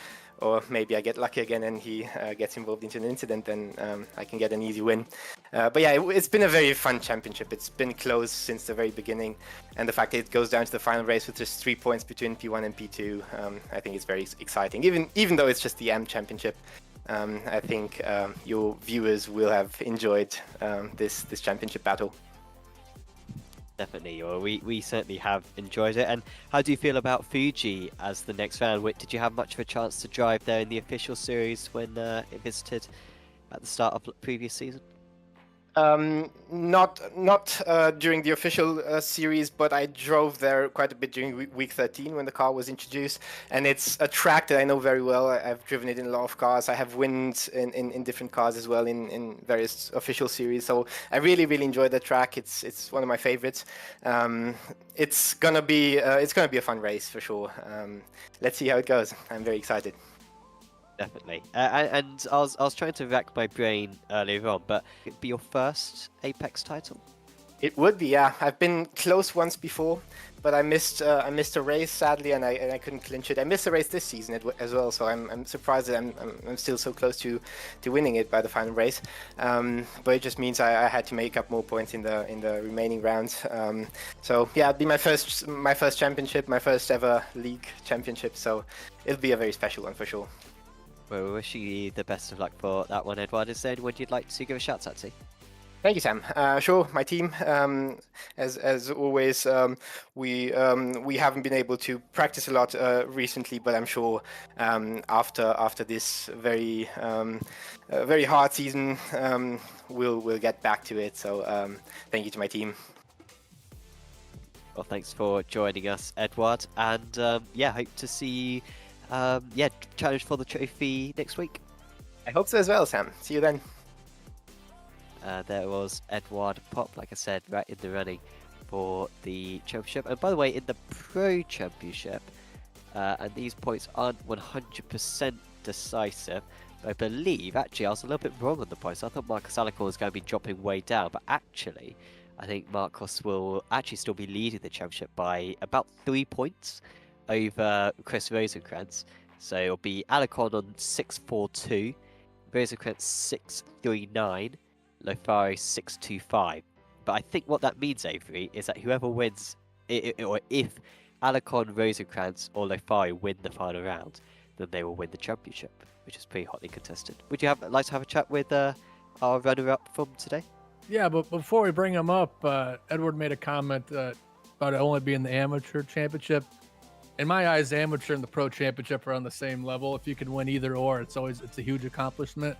or maybe I get lucky again and he gets involved into an incident and I can get an easy win. But yeah, it's been a very fun championship. It's been close since the very beginning, and the fact that it goes down to the final race with just 3 points between P1 and P2, I think it's very exciting. Even though it's just the AM championship, I think your viewers will have enjoyed this championship battle. Definitely, or we certainly have enjoyed it. And how do you feel about Fuji as the next round? Did you have much of a chance to drive there in the official series when it visited at the start of the previous season? Not during the official series, but I drove there quite a bit during week 13 when the car was introduced, and it's a track that I know very well. I've driven it in a lot of cars. I have wins in different cars as well in various official series, so I really enjoyed the track. It's one of my favorites. It's gonna be a fun race for sure. Let's see how it goes. I'm very excited. Definitely. And I was trying to rack my brain earlier on, but it'd be your first Apex title? It would be, yeah. I've been close once before, but I missed a race sadly, and I couldn't clinch it. I missed a race this season as well, so I'm surprised that I'm still so close to winning it by the final race. But it just means I had to make up more points in the remaining rounds. So yeah, it'd be my first championship, my first ever league championship. So it'll be a very special one for sure. Well, we wish you the best of luck for that one, Edward. Is there anyone you'd like to give a shout out to? Thank you, Sam. Sure, my team. As always, we haven't been able to practice a lot recently, but I'm sure after this very hard season, we'll get back to it. So thank you to my team. Well, thanks for joining us, Edward, and yeah, hope to see you challenge for the trophy next week. I hope so as well, Sam. See you then. There was Edward Pop, like I said, right in the running for the championship. And by the way, in the Pro Championship, and these points aren't 100% decisive, but I believe, actually, I was a little bit wrong on the points. I thought Marcus Alacor was going to be dropping way down, but actually, I think Marcos will actually still be leading the championship by about 3 points over Chris Rosenkrantz. So it'll be Alacon on 642, Rosenkrantz 639, Lofari 625. But I think what that means, Avery, is that whoever wins, or if Alacon, Rosenkrantz, or Lofari win the final round, then they will win the championship, which is pretty hotly contested. Would you like to have a chat with our runner-up from today? Yeah, but before we bring him up, Edward made a comment about it only being the amateur championship. In my eyes, the amateur and the pro championship are on the same level. If you can win either or, it's a huge accomplishment.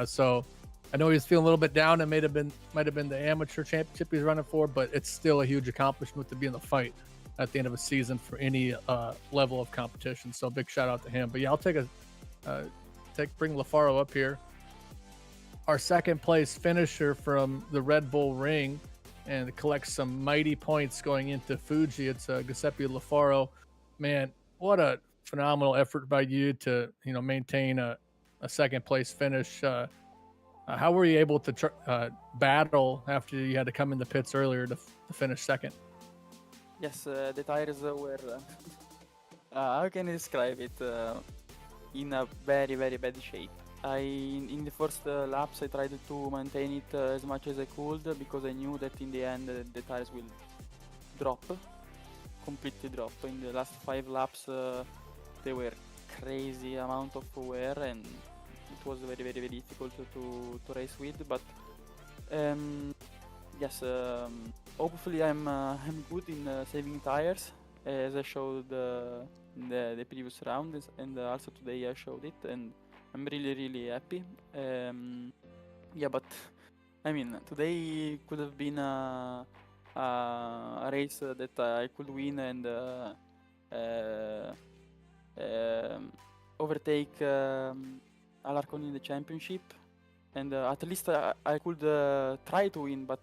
So I know he was feeling a little bit down. It might have been the amateur championship he's running for, but it's still a huge accomplishment to be in the fight at the end of a season for any level of competition. So big shout out to him. But yeah, I'll bring Lafaro up here. Our second place finisher from the Red Bull Ring, and collects some mighty points going into Fuji. It's Giuseppe Lafaro. Man, what a phenomenal effort by you to maintain a second place finish. How were you able to battle after you had to come in the pits earlier to finish second? Yes, the tires were, how can I describe it, in a very bad shape. In the first laps I tried to maintain it as much as I could, because I knew that in the end the tires will completely drop. In the last 5 laps they were crazy amount of wear, and it was very difficult to race with. But yes, hopefully I'm good in saving tires, as I showed in the previous rounds, and also today I showed it, and I'm really happy. Yeah, but I mean, today could have been a race that I could win, and overtake Alarcon in the championship, and at least I could try to win, but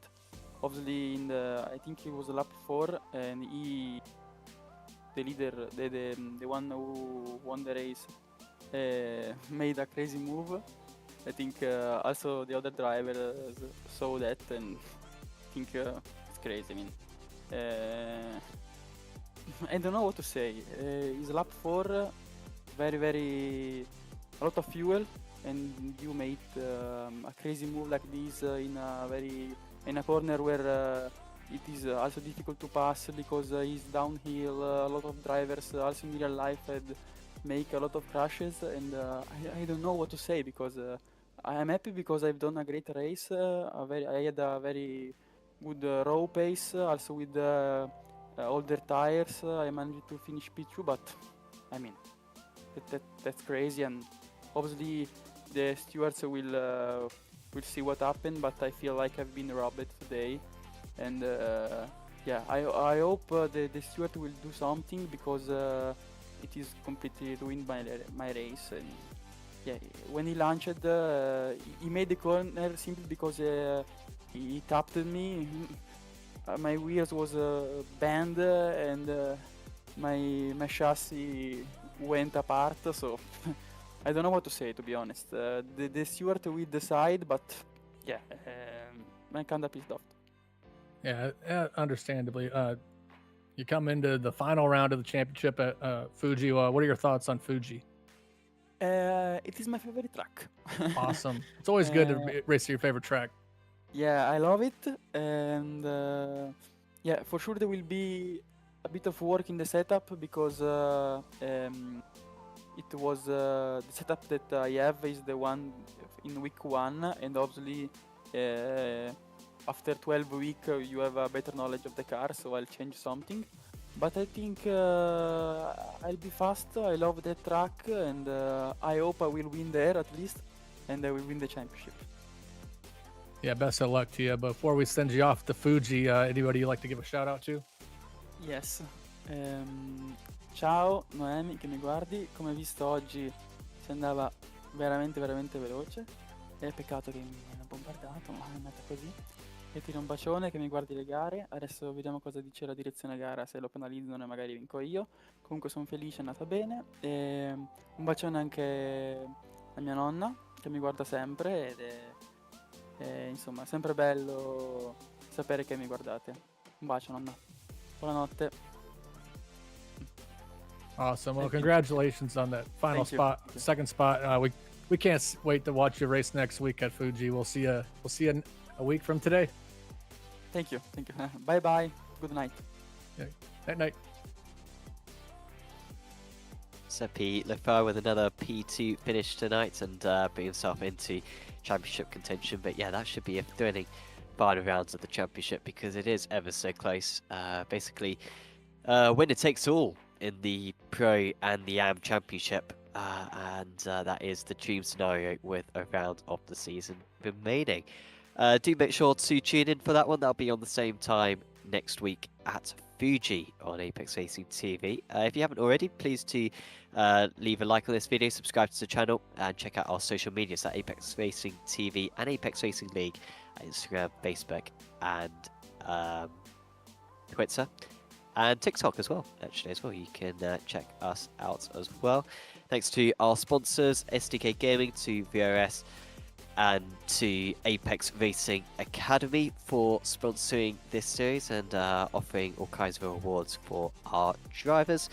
obviously I think he was lap 4, and the leader, the one who won the race, made a crazy move. I think also the other driver saw that, and I think it's crazy. I mean, I don't know what to say. It's lap 4, very a lot of fuel, and you made a crazy move like this in a corner where it is also difficult to pass because it's downhill. A lot of drivers also in real life had make a lot of crashes, and I don't know what to say because I am happy because I've done a great race. I had a very good raw pace, also with older tires. I managed to finish P2, but I mean that's crazy, and obviously the stewards will see what happened, but I feel like I've been robbed today, and yeah, I hope the steward will do something because it is completely ruined my race. And yeah, when he launched, he made the corner simply because he tapped me. My wheels was bent, and my chassis went apart, so I don't know what to say, to be honest. The steward will decide, but yeah, I'm kinda pissed off. Yeah, understandably. You come into the final round of the championship at Fuji. What are your thoughts on Fuji? It is my favorite track. Awesome. It's always good to race your favorite track. Yeah, I love it, and yeah, for sure there will be a bit of work in the setup because it was the setup that I have is the one in week 1, and obviously after 12 weeks you have a better knowledge of the car, so I'll change something. But I think I'll be fast. I love that track, and I hope I will win there at least, and I will win the championship. Yeah, best of luck to you. Before we send you off to Fuji, anybody you'd like to give a shout out to? Yes. Ciao Noemi che mi guardi, come hai visto oggi si andava veramente veloce, è peccato che mi hanno bombardato, ma è andata così. E ti do un bacione che mi guardi le gare, adesso vediamo cosa dice la direzione gara, se lo penalizzano e magari vinco io. Comunque sono felice, è andata bene, e un bacione anche a mia nonna che mi guarda sempre, ed è insomma sempre bello sapere che mi guardate. Un bacio nonna, buonanotte. Awesome. Well, congratulations on that final spot, second spot. We can't wait to watch you race next week at Fuji. We'll see you a week from today. Thank you. Bye bye. Good night. Yeah. Night. Seppi Lefar with another P2 finish tonight and put himself into championship contention. But yeah, that should be a thrilling final rounds of the championship because it is ever so close. Basically, winner takes all in the Pro and the AM Championship, and that is the dream scenario with a round of the season remaining. Do make sure to tune in for that one. That'll be on the same time next week at Fuji on Apex Racing TV. If you haven't already, please do leave a like on this video, subscribe to the channel, and check out our social medias at Apex Racing TV and Apex Racing League at Instagram, Facebook, and Twitter. And TikTok as well, actually, You can check us out as well. Thanks to our sponsors, SDK Gaming, to VRS, and to Apex Racing Academy for sponsoring this series and offering all kinds of rewards for our drivers.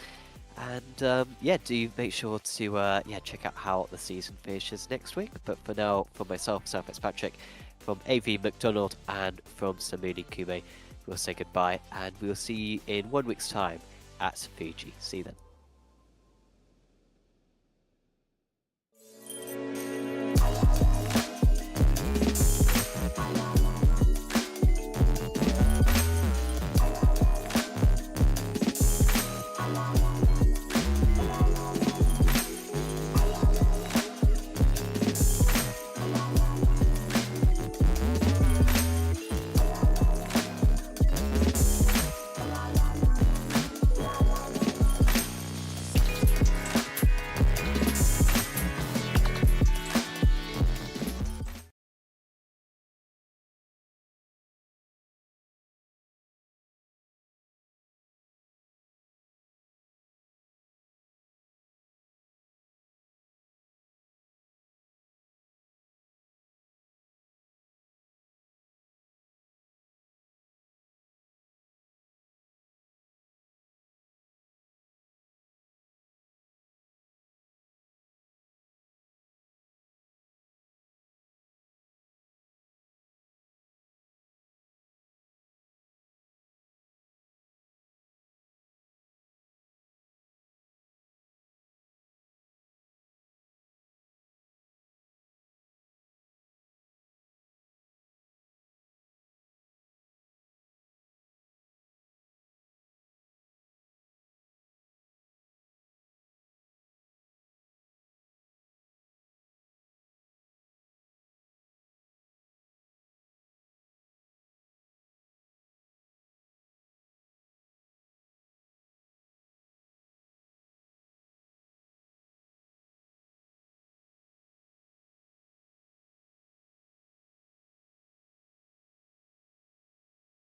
And yeah, do make sure to check out how the season finishes next week. But for now, from myself, Sam Fitzpatrick, from AV McDonald, and from Samuni Kume, we'll say goodbye, and we'll see you in 1 week's time at Fuji. See you then.